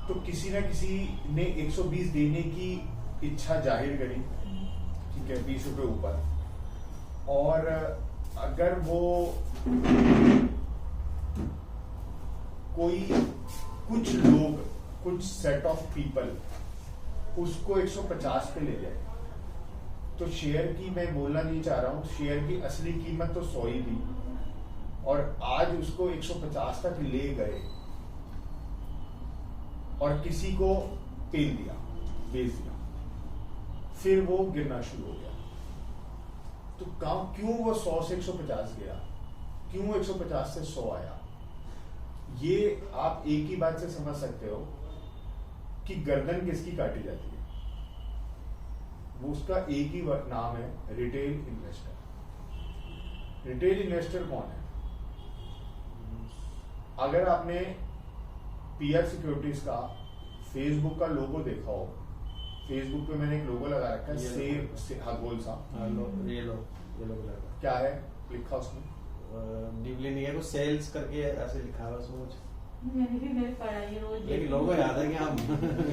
तो किसी ना किसी ने 120 देने की इच्छा जाहिर करी, ठीक है, 20 रुपए ऊपर, और अगर वो कोई कुछ लोग, कुछ सेट ऑफ पीपल उसको 150 पे ले जाए, तो शेयर की, मैं बोलना नहीं चाह रहा हूं, शेयर की असली कीमत तो 100 ही थी, और आज उसको 150 तक ले गए और किसी को पेल दिया, बेच दिया, फिर वो गिरना शुरू हो गया। तो क्यों वो 100 से 150 गया, क्यों 150 से 100 आया? ये आप एक ही बात से समझ सकते हो कि गर्दन किसकी काटी जाती है, वो उसका एक ही नाम है, रिटेल इन्वेस्टर। रिटेल इन्वेस्टर कौन है? अगर आपने पीआर सिक्योरिटीज का फेसबुक का लोगो देखा हो, फेसबुक पे मैंने एक लोगो लगा रखा है, ये सेव हाँ गोल सा, ये लो कलर का क्या है लिखा उसमें? डीपली नहीं है, कुछ सेल्स करके ऐसे लिखा हुआ उसमें कुछ, मैंने भी मेरे पढ़ा ये रोज लेकिन लोगो याद है कि हम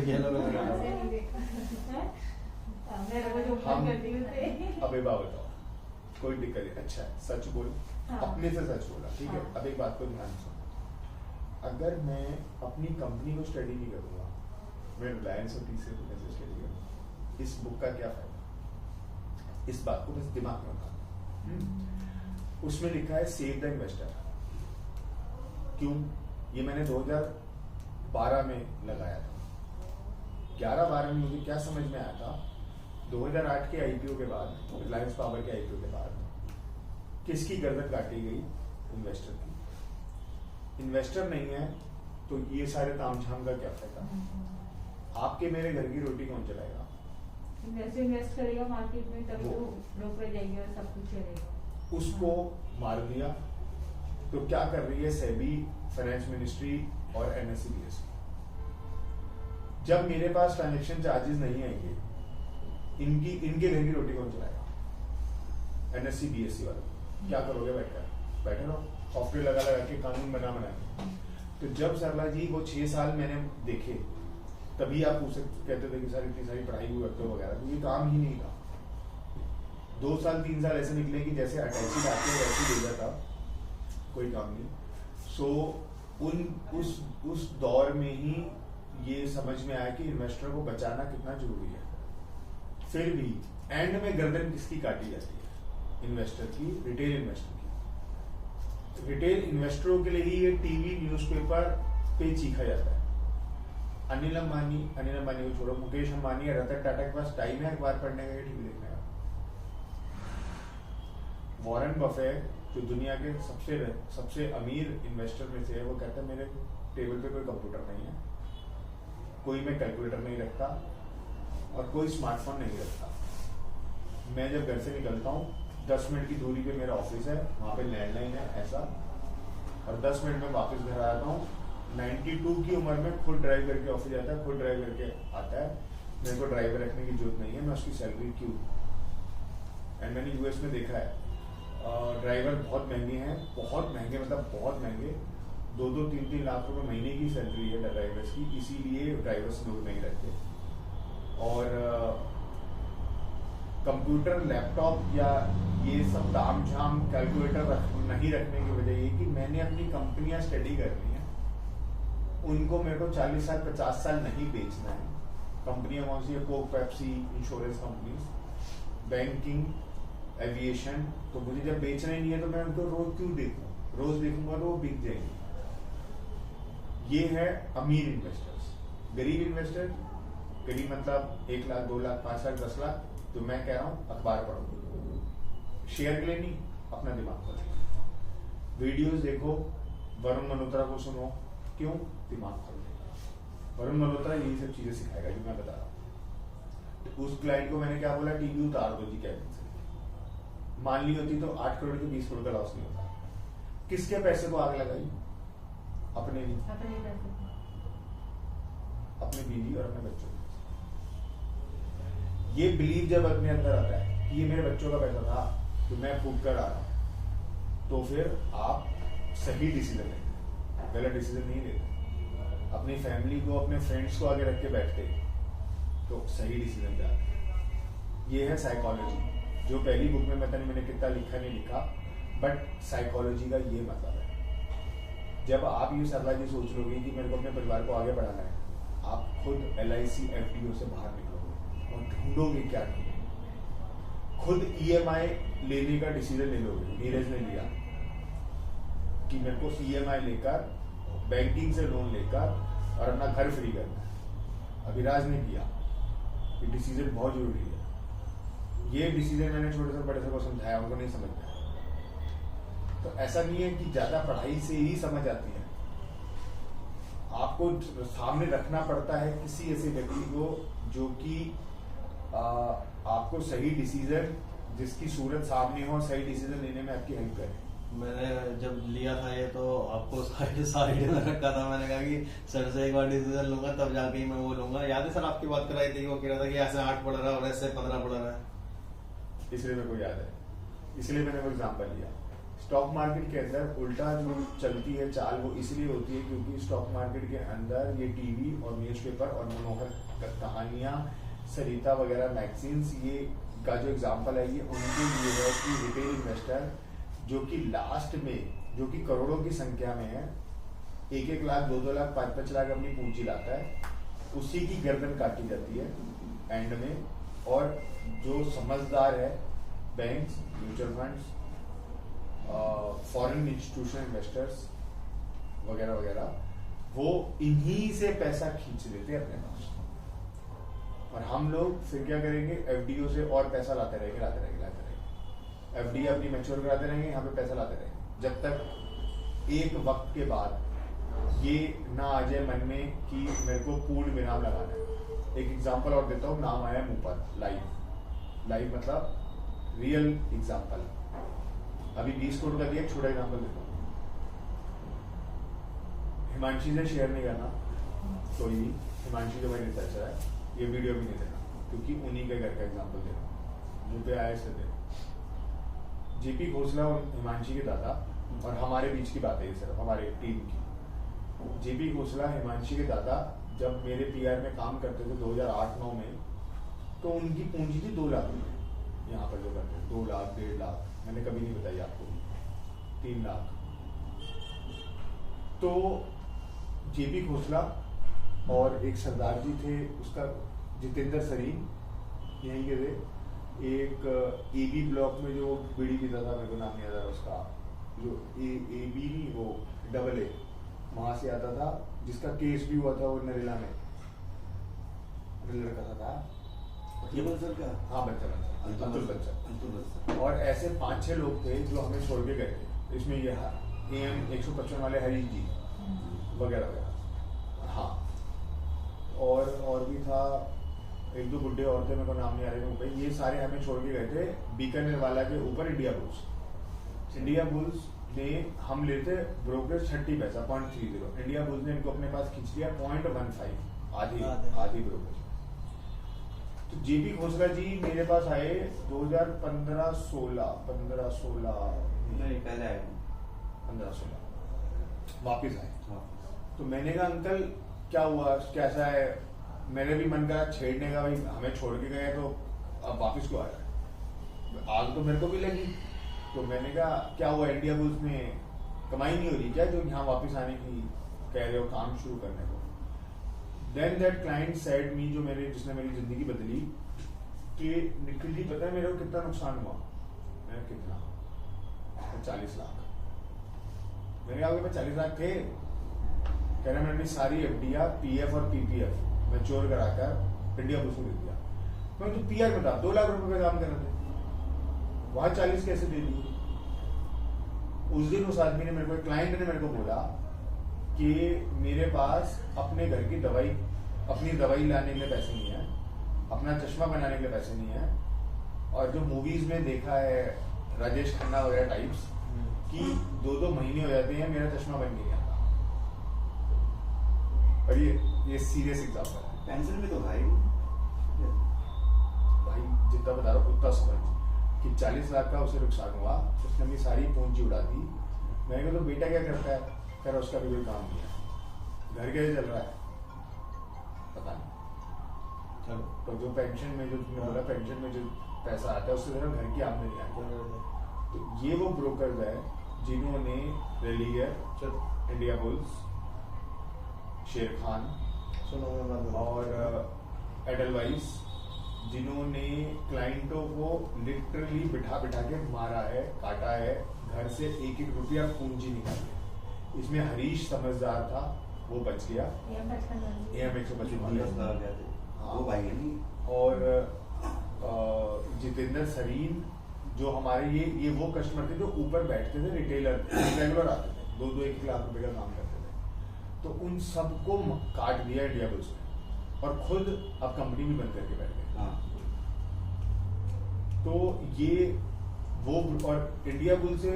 येलो कलर का ऐसे नहीं देखा है? मेरे को जो हम- करती हूँ से अबे बा बताओ, कोई दिक्कत नहीं, अच्छा है, सच बोल, हाँ। अपने से सच बोला, ठीक है। हाँ। अब एक बात को ध्यान से, अगर मैं अपनी कंपनी को स्टडी नहीं करूंगा, मैं रिलायंस और टीसीएस को कैसे स्टडी करूंगा? इस बुक का क्या फायदा? इस बात को बस दिमाग में रखना। उसमें लिखा है सेव द इन्वेस्टर। क्यों? ये मैंने 2012 में लगाया था। 11-12 में मुझे क्या समझ में आया था, 2008 के आईपीओ के बाद, रिलायंस पावर के आईपीओ के बाद किसकी गर्दन काटी गई? इन्वेस्टर की। इन्वेस्टर नहीं है तो ये सारे तामझाम का क्या फायदा? आपके मेरे घर की रोटी कौन चलाएगा? इन्वेस्ट करेगा मार्केट में तभी वो- तो लोग रह जाएंगे और सब कुछ चलेगा। उसको मार दिया तो क्या कर रही है सेबी, फाइनेंस मिनिस्ट्री और एनएससी। जब मेरे पास ट्रांजैक्शन चार्जेस नहीं आएंगे, इनके घर की रोटी कौन चलाएगा? एनएससी बीएससी वाले। क्या करोगे? बैठे रहो, सॉफ्टवेयर लगा के कानून बना के। तो जब सरला जी वो 6 साल मैंने देखे, तभी आप पूछ कहते थे कि सर इतनी सारी पढ़ाई हुई वक्त वगैरह, तो ये काम ही नहीं था। 2 साल 3 साल ऐसे निकले कि जैसे अटैची आते हैं वैसे भेजा था, कोई काम नहीं। उस दौर में ही ये समझ में आया कि इन्वेस्टर को बचाना कितना जरूरी है। फिर भी एंड में गर्दन किसकी काटी जाती है? इन्वेस्टर की, रिटेल इन्वेस्टर की। रिटेल इन्वेस्टरों के लिए ही ये टीवी न्यूज़पेपर पे चीखा जाता है। अनिल अंबानी को छोड़ो, मुकेश अंबानी या रतन टाटा के पास टाइम है अखबार पढ़ने का या टीवी देखने का? वॉरेन बफेट जो दुनिया के सबसे अमीर इन्वेस्टर में से है, वो कहता है मेरे टेबल पे कोई कंप्यूटर नहीं है, कोई मैं कैलकुलेटर नहीं रखता और कोई स्मार्टफोन नहीं रखता। मैं जब घर से निकलता हूँ 10 मिनट की दूरी पे मेरा ऑफिस है, वहाँ पे लैंडलाइन है ऐसा, और 10 मिनट में वापस घर आता हूँ। 92 की उम्र में खुद ड्राइव करके ऑफिस जाता है, खुद ड्राइव करके आता है। मेरे को ड्राइवर रखने की जरूरत नहीं है, मैं उसकी सैलरी क्यों? एंड मैंने यूएस में देखा है ड्राइवर बहुत महंगे हैं, बहुत महंगे, मतलब बहुत महंगे, 2-2, 3-3 लाख रुपए महीने की सैलरी है ड्राइवर्स की, इसीलिए ड्राइवर्स दूर नहीं रहते। और कंप्यूटर, लैपटॉप या ये सब तामझाम कैलकुलेटर नहीं रखने की वजह ये कि मैंने अपनी कंपनियां स्टडी करनी है, उनको मेरे को 40 साल 50 साल नहीं बेचना है। कंपनियां कौन सी है? Coke, Pepsi, insurance companies, banking, aviation. तो मुझे जब बेचना ही नहीं है तो मैं उनको रोज क्यों देखूं? रोज देखूंगा तो वो बिक जाएंगे। ये है अमीर इन्वेस्टर्स। गरीब इन्वेस्टर, गरीब मतलब 1 लाख, 2 लाख, 5 लाख, 10 लाख, तो मैं कह रहा हूं अखबार पढ़ो, शेयर के लिए नहीं, अपना दिमाग खोलो, वीडियोस देखो, वरुण मल्होत्रा को सुनो। क्यों? दिमाग खोलो। वरुण मल्होत्रा यही सब चीजें सिखाएगा जो मैं बता रहा हूँ। तो उस क्लाइंट को मैंने क्या बोला, टीवी उतार दो जी कैबिन से। मान ली होती तो 8 करोड़ के 20 करोड़ का लॉस नहीं होता। किसके पैसे को आग लगाई? अपने नहीं, अपने पैसे को। अपने बीवी और अपने बच्चों को। ये बिलीव जब अपने अंदर आता है कि ये मेरे बच्चों का पैसा था तो मैं फूक कर आ रहा हूं, तो फिर आप सही डिसीजन लेते, गलत डिसीजन नहीं लेते। अपनी फैमिली को, अपने फ्रेंड्स को आगे रख के बैठते तो सही डिसीजन पे आते। ये है साइकोलॉजी, जो पहली बुक में पता नहीं मैंने कितना लिखा नहीं लिखा, बट साइकोलॉजी का ये मतलब है। जब आप ये सरला जी सोच लोगे कि मेरे को अपने परिवार को आगे बढ़ाना है, आप खुद LIC FDO से बाहर निकलोगे और ढूंढोगे क्या ढूंढोगे। खुद EMI लेने का डिसीजन ले लोगे। नीरज ने लिया कि मेरे को EMI लेकर, बैंकिंग से लोन लेकर और अपना घर फ्री करना है। अभिराज ने किया। ये डिसीजन बहुत जरूरी है। ये डिसीजन मैंने छोटे से बड़े से को समझाया, उनको नहीं समझ में आया। तो ऐसा नहीं है कि ज्यादा पढ़ाई से ही समझ आती है। आपको सामने रखना पड़ता है किसी ऐसे व्यक्ति को जो कि आपको सही डिसीजन, जिसकी सूरत सामने हो, सही डिसीजन लेने में आपकी हेल्प करे। मैंने जब लिया था ये तो आपको साइड में रखा था। मैंने कहा कि सर से एक बार डिसीजन लूंगा तब जाके ही मैं वो लूंगा। याद है सर आपकी बात कराई थी, वो कह रहा था कि ऐसे 8 पड़ रहा है और ऐसे 15 पड़ रहा है। इसलिए मेरे को याद है, इसलिए मैंने वो एग्जाम्पल लिया। स्टॉक मार्केट के अंदर उल्टा जो चलती है चाल वो इसलिए होती है क्योंकि स्टॉक मार्केट के अंदर ये टीवी और न्यूज़पेपर और मनोहर कहानियां, सरिता वगैरह मैगजीन्स, ये का जो एग्जाम्पल है ये उनके लिए है कि रिटेल इन्वेस्टर जो कि लास्ट में, जो कि करोड़ों की संख्या में है, 1-1 लाख 2-2 लाख 5-5 लाख अपनी पूंजी लाता है, उसी की गर्दन काटी जाती है एंड में। और जो समझदार है, banks, mutual funds, foreign institutional investors वगैरह वगैरह, वो इन्हीं से पैसा खींच लेते हैं अपने पास। और हम लोग फिर क्या करेंगे, एफडीओ से और पैसा लाते रहेंगे। एफडी अपनी मैच्योर कराते रहेंगे, यहाँ पे पैसा लाते रहेंगे, जब तक एक वक्त के बाद ये ना आ जाए मन में कि मेरे को पूर्ण विराम लगाना है। एक एग्जांपल और देता हूँ, नाम आया मुंह पर, लाइव मतलब रियल एग्जांपल। अभी 20 करोड़ का दिया, एक छोटा एग्जांपल देता हूँ। हिमांशी से शेयर नहीं करना कोई भी, हिमांशी जो भाई रिसर्चर है, ये वीडियो भी नहीं देना क्योंकि उन्हीं के घर का एग्जांपल दे रहा हूँ, मुंह पे आया इससे दे। जेपी घोसला और हिमांशी के दादा, और हमारे बीच की बात है ये सिर्फ हमारे टीम की। जेपी घोसला, हिमांशी के दादा जब मेरे पीआर में काम करते थे 2008-9 में, तो उनकी पूंजी थी 2 लाख रुपए। यहाँ पर जो करते 2 लाख 1.5 लाख, मैंने कभी नहीं बताई आपको, 3 लाख। तो जेपी घोसला और एक सरदार जी थे, उसका जितेंद्र सरीन, यहीं के थे। एक एबी ब्लॉक में जो बीड़ी पीता था, मेरे को नाम नहीं आता उसका, जो एबी नहीं, वो AA वहां से आता था, जिसका केस भी हुआ था वो नरेला में, लड़का था ये बंसल का, हाँ बच्चा अतुल बच्चा। अंतुल और ऐसे 5-6 लोग थे जो हमें छोड़ के गए थे। इसमें ये AM 155 वाले हरीश जी वगैरह वगैरह, हाँ। और भी था, 1-2 बुड्ढे और थे, मेरे को नाम नहीं आ रहे भाई। ये सारे हमें छोड़ के गए थे बीकानेर वाला के ऊपर इंडिया बुल्स ने, हम लेते ब्रोकरेज 30 पैसा 0.30, इंडिया बुल्स ने इनको अपने पास खींच लिया 0.15, आधी ब्रोकरेज। तो जेपी घोसला जी मेरे पास आए 2015-16 नहीं पहले आए 15-16 वापिस आए। तो मैंने कहा अंकल क्या हुआ, कैसा है? मैंने भी मन करा छेड़ने का, भाई हमें छोड़ के गए तो अब वापस क्यों आ रहा है? आग तो मेरे को भी लगी। तो मैंने कहा क्या हुआ, इंडिया बुल्स में कमाई नहीं हो रही क्या जो यहाँ वापस आने की कह रहे हो, काम शुरू करने को? देन दैट क्लाइंट सेड मी, जो जिसने मेरी जिंदगी बदली, कि निखिल जी पता है मेरे को कितना नुकसान हुआ? मैंने कितना? 40 लाख। मैंने कहा 40 लाख थे? कह रहे मैंने सारी एफडीआर, पीएफ और पीपीएफ मैच्योर कराकर इंडिया बुल्स को दे दिया। मैं तो पीआर बता 2 लाख रुपए का काम कर रहे थे, वहां 40 कैसे दे दिए? उस दिन उस आदमी ने मेरे को, क्लाइंट ने मेरे को बोला कि मेरे पास अपने घर की दवाई, अपनी दवाई लाने के लिए पैसे नहीं है, अपना चश्मा बनाने के लिए पैसे नहीं है, और जो मूवीज में देखा है राजेश खन्ना वगैरह टाइप्स कि 2-2 महीने हो जाते हैं मेरा चश्मा बन नहीं आता। और ये सीरियस एग्जाम्पल है। पेंशन भी तो भाई जितना बता रहा हूँ उतना समझ कि 40 लाख का उसे नुकसान हुआ, उसने अपनी सारी पूंजी उड़ा दी। मैंने कहा तो बेटा क्या करता है? कह रहा उसका भी कोई काम नहीं है, घर कैसे चल रहा है पता नहीं। चलो तो जो पेंशन में, जो तुमने बोला पेंशन में जो पैसा आता है उससे जरा घर की आमदनी आती है। तो ये वो ब्रोकर्स है जिन्होंने रेलिगर, इंडिया बुल्स, शेर खान और एडलवाइस, जिन्होंने क्लाइंटों को लिटरली बिठा के मारा है, काटा है, घर से 1-1 रुपया पूंजी निकाली। इसमें हरीश समझदार था, वो बच गया, AM 155 वो भाई है नहीं। और जितेंद्र सरीन जो हमारे ये वो कस्टमर थे जो ऊपर बैठते थे, रिटेलर रेगुलर आते थे, 2-1 लाख रुपए का काम करते थे। तो उन सबको काट दिया इंडिया बुल्स ने, और खुद अब कंपनी भी बंद करके बैठ गए। हाँ। तो ये वो, और इंडिया बुल से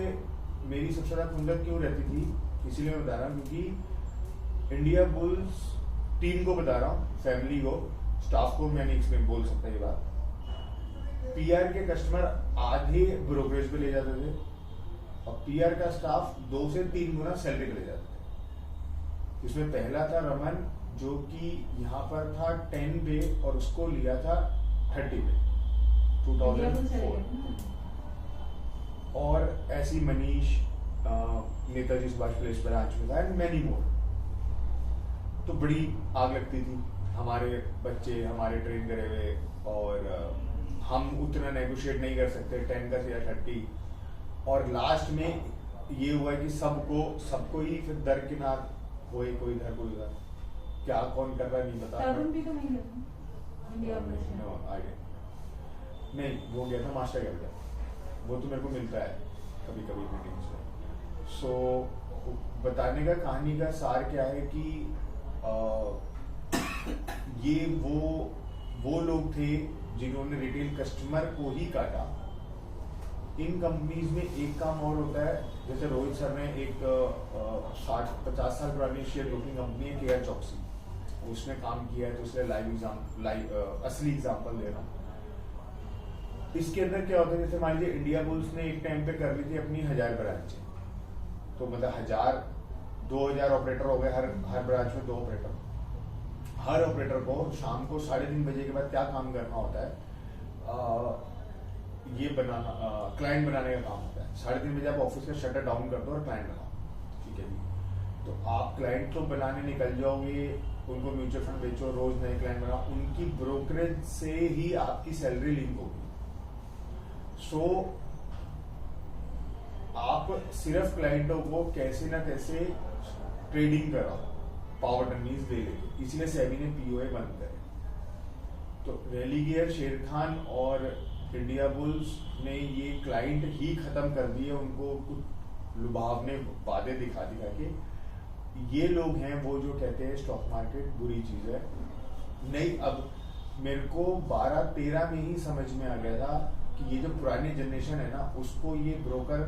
मेरी सबसे ज्यादा खुंदक क्यों रहती थी, इसीलिए मैं बता रहा हूँ क्योंकि इंडिया बुल्स टीम को बता रहा हूँ, फैमिली को, स्टाफ को मैं नहीं एक्सप्लेन बोल सकता ये बात। पीआर के कस्टमर आधे ब्रोकरेज पे ले जाते थे और पीआर का स्टाफ 2 से 3 गुना सैलरी पे ले जाते थे। इसमें पहला था रमन, जो कि यहाँ पर था 10 पे और उसको लिया था 30 पे 2004। और ऐसी मनीष नेताजी सुभाष प्लेस ब्रांच में था एंड मैनी मोर। तो बड़ी आग लगती थी, हमारे बच्चे हमारे ट्रेन करे हुए और हम उतना नेगोशिएट नहीं कर सकते 10 का या 30। और लास्ट में ये हुआ कि सबको ही फिर दरकिनार हुए, कोई इधर कोई उधर, क्या कौन कर रहा है नहीं पता। तरुण भी तो नहीं था इंडिया ऑपरेशन। नो आगे नहीं, वो गया था मास्टर कर गया, वो तो मेरे को मिलता है कभी कभी मीटिंग्स में। सो बताने का कहानी का सार क्या है कि ये वो लोग थे जिन्होंने रिटेल कस्टमर को ही काटा। इन कंपनीज में एक काम और होता है, जैसे रोहित सर ने एक 60-50 साल पुरानी शेयर ब्रोकिंग कंपनी है केआर चौकसी, उसने काम किया है, तो इसलिए असली एग्जांपल दे रहा हूँ। इसके अंदर क्या होता है, जैसे मान लीजिए इंडिया बुल्स ने एक टाइम पे कर ली थी अपनी 1000 ब्रांच, तो मतलब 2000 ऑपरेटर हो गए, हर ब्रांच में 2 ऑपरेटर। हर ऑपरेटर को शाम को 3:30 बजे के बाद क्या काम करना होता है, ये बनाना, क्लाइंट बनाने का काम होता है। 3:30 बजे आप ऑफिस का शटर डाउन कर दो और क्लाइंट बनाओ, ठीक है जी। तो आप क्लाइंट तो बनाने निकल जाओगे, उनको म्यूचुअल फंड बेचो, रोज नए क्लाइंट बनाओ, उनकी ब्रोकरेज से ही आपकी सैलरी लिंक होगी। सो आप सिर्फ क्लाइंटों को कैसे ना कैसे ट्रेडिंग कराओ, पावर टर्नीज दे लेंगे, इसीलिए सेबी ने पीओए बंद करे। तो रेलीगियर, शेर खान और इंडिया बुल्स ने ये क्लाइंट ही खत्म कर दिए, उनको कुछ लुभावने वादे दिखा के। ये लोग हैं वो जो कहते हैं स्टॉक मार्केट बुरी चीज है। नहीं, अब मेरे को 12-13 में ही समझ में आ गया था कि ये जो पुरानी जनरेशन है ना, उसको ये ब्रोकर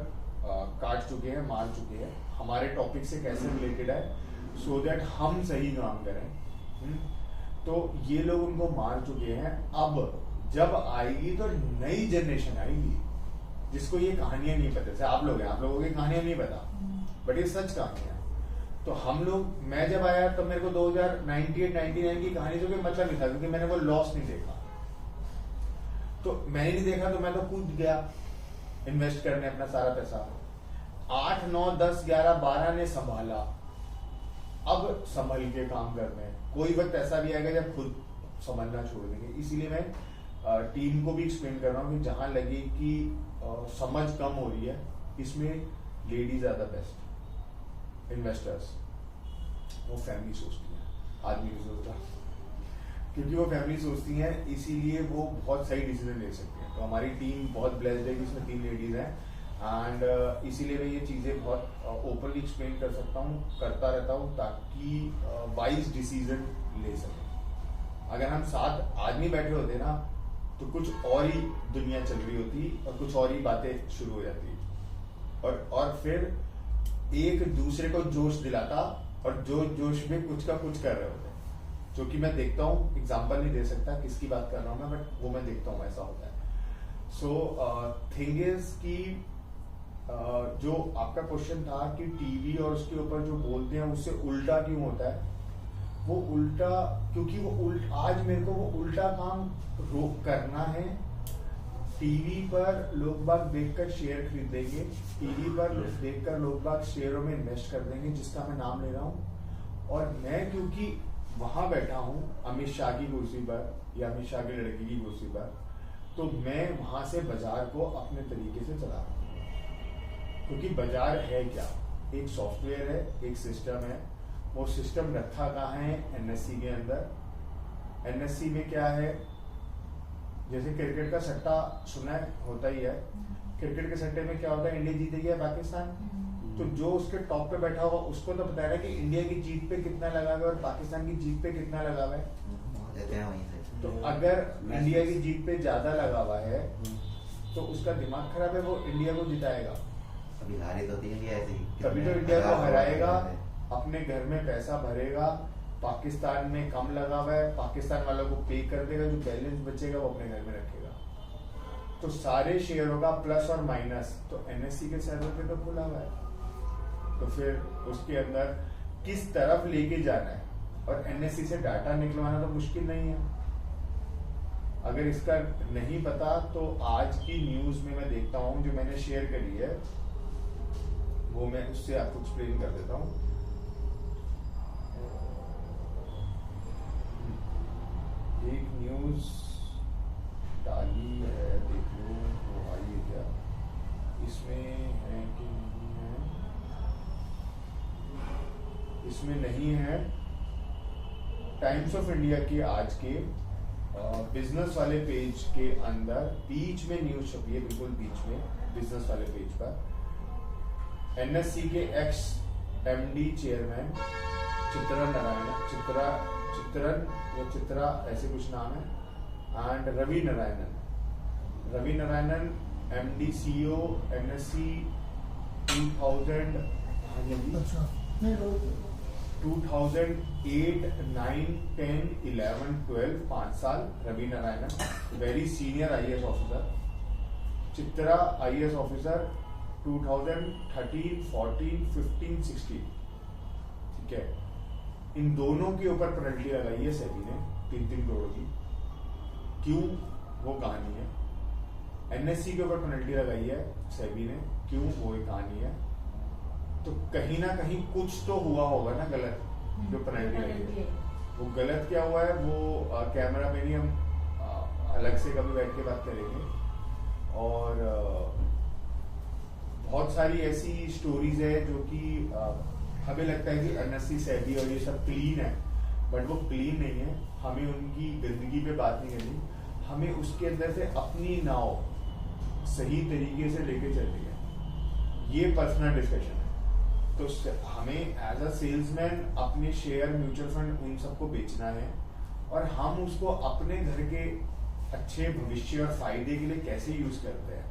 काट चुके हैं, मार चुके हैं, हमारे टॉपिक से कैसे रिलेटेड है, सो दैट हम सही काम करें। तो ये लोग उनको मार चुके हैं। अब जब आएगी तो नई जनरेशन आएगी जिसको ये कहानियां नहीं पता। जैसे आप लोग हैं, आप लोगों की कहानियां नहीं पता, बट ये सच कहानियां। तो हम लोग, मैं जब आया तो मेरे को 2098-99 की कहानी से कोई मतलब नहीं था, क्योंकि मैंने वो लॉस नहीं देखा। तो मैंने नहीं देखा तो मैं तो कूद गया इन्वेस्ट करने अपना सारा पैसा। 8, 9, 10, 11, 12 ने संभाला, अब संभल के काम करते हैं। कोई वक्त ऐसा भी आएगा जब खुद संभलना छोड़ देंगे। इसीलिए मैं टीम को भी एक्सप्लेन कर रहा हूँ कि जहां लगे कि समझ कम हो रही है, इसमें ladies are the best investors. वो फैमिली सोचती है, आदमी नहीं सोचता, क्योंकि वो फैमिली सोचती है, इसीलिए वो बहुत सही डिसीजन ले सकते हैं। तो हमारी टीम बहुत ब्लेस्ड है कि इसमें 3 लेडीज हैं, एंड इसीलिए मैं ये चीजें बहुत ओपनली एक्सप्लेन कर सकता हूँ, करता रहता हूँ, ताकि वाइज डिसीजन ले सकें। अगर हम 7 आदमी बैठे होते ना, तो कुछ और ही दुनिया चल रही होती और कुछ और ही बातें शुरू हो जाती, और फिर एक दूसरे को जोश दिलाता, और जोश में कुछ का कुछ कर रहे होते, जो कि मैं देखता हूँ। एग्जाम्पल नहीं दे सकता किसकी बात कर रहा हूँ मैं, बट वो मैं देखता हूँ, ऐसा होता है। सो थिंग इज कि जो आपका क्वेश्चन था कि टीवी और उसके ऊपर जो बोलते हैं उससे उल्टा क्यों होता है, वो उल्टा क्योंकि वो आज मेरे को वो उल्टा काम करना है। टीवी पर लोग बाग देखकर शेयर खरीदेंगे, टीवी पर देखकर लोग बाग शेयरों में इन्वेस्ट कर देंगे, जिसका मैं नाम ले रहा हूँ। और मैं क्योंकि वहां बैठा हूँ अमित शाह की कुर्सी पर या अमित शाह के लड़के की कुर्सी पर, तो मैं वहां से बाजार को अपने तरीके से चला रहा हूँ। क्योंकि बाजार है क्या, एक सॉफ्टवेयर है, एक सिस्टम है। वो सिस्टम रखा कहाँ है, एनएससी के अंदर। एनएससी में क्या है, जैसे क्रिकेट का सट्टा सुना है, होता ही है। क्रिकेट के सट्टे में क्या होता है, इंडिया जीतेगी या पाकिस्तान, तो जो उसके टॉप पे बैठा हुआ उसको तो पता है कि इंडिया की जीत पे कितना लगा हुआ है और पाकिस्तान की जीत पे कितना लगा हुआ है। तो अगर इंडिया की जीत पे ज्यादा लगा हुआ है तो उसका दिमाग खराब है, वो इंडिया को जिताएगा। अभी हारी तो थी इंडिया ऐसे ही। तभी तो इंडिया को हराएगा, अपने घर में पैसा भरेगा, पाकिस्तान में कम लगा हुआ है, पाकिस्तान वालों को पे कर देगा, जो बैलेंस बचेगा वो अपने घर में रखेगा। तो सारे शेयरों का प्लस और माइनस तो एनएससी के सर्वर पे तो खुला हुआ है। तो फिर उसके अंदर किस तरफ लेके जाना है, और एनएससी से डाटा निकलवाना तो मुश्किल नहीं है। अगर इसका नहीं पता तो आज की न्यूज में मैं देखता हूं, जो मैंने शेयर करी है वो मैं उससे आपको एक्सप्लेन कर देता हूं। एक न्यूज डाली है, देख लो वो आई है क्या, इसमें है कि नहीं है, इसमें नहीं है। टाइम्स ऑफ इंडिया के आज के बिजनेस वाले पेज के अंदर बीच में न्यूज छपी है, बिल्कुल बीच में बिजनेस वाले पेज पर एनएससी के एक्स एमडी चेयरमैन चित्रा ऐसे कुछ नाम है, and Ravi Narayanan MD CEO NSC 2008, 9, 10, 11, 12 5 साल Ravi Narayanan, very senior IAS officer. Chitra IAS officer 2013, 14, 15, 16। ठीक है, इन दोनों के ऊपर पेनल्टी लगाई है सेबी ने 3-3 करोड़ की। क्यों, वो कहानी है। एनएससी के ऊपर पेनल्टी लगाई है सेबी ने, क्यों, वो एक कहानी है। तो कहीं ना कहीं कुछ तो हुआ होगा ना गलत, जो पेनल्टी लगी है। वो गलत क्या हुआ है वो कैमरा में नहीं, हम अलग से कभी बैठ के बात करेंगे। और बहुत सारी ऐसी स्टोरीज है जो कि हमें लगता है कि एनएससी सेबी और ये सब क्लीन है, बट वो क्लीन नहीं है। हमें उनकी गंदगी पे बात नहीं करनी, हमें उसके अंदर से अपनी नाव सही तरीके से लेके चलनी है। ये पर्सनल डिस्कशन है। तो हमें एज अ सेल्समैन अपने शेयर, म्यूचुअल फंड, उन सबको बेचना है, और हम उसको अपने घर के अच्छे भविष्य और फायदे के लिए कैसे यूज करते हैं,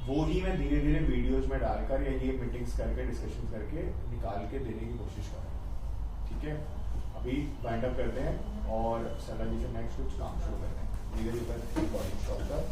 वो ही मैं धीरे धीरे वीडियोस में डालकर या ये मीटिंग्स करके, डिस्कशन करके निकाल के देने की कोशिश कर रहे हैं। ठीक है, अभी वाइंड अप करते हैं और सलाह जी से नेक्स्ट कुछ काम शुरू करते हैं। धीरे धीरे रिकॉर्डिंग स्टॉप कर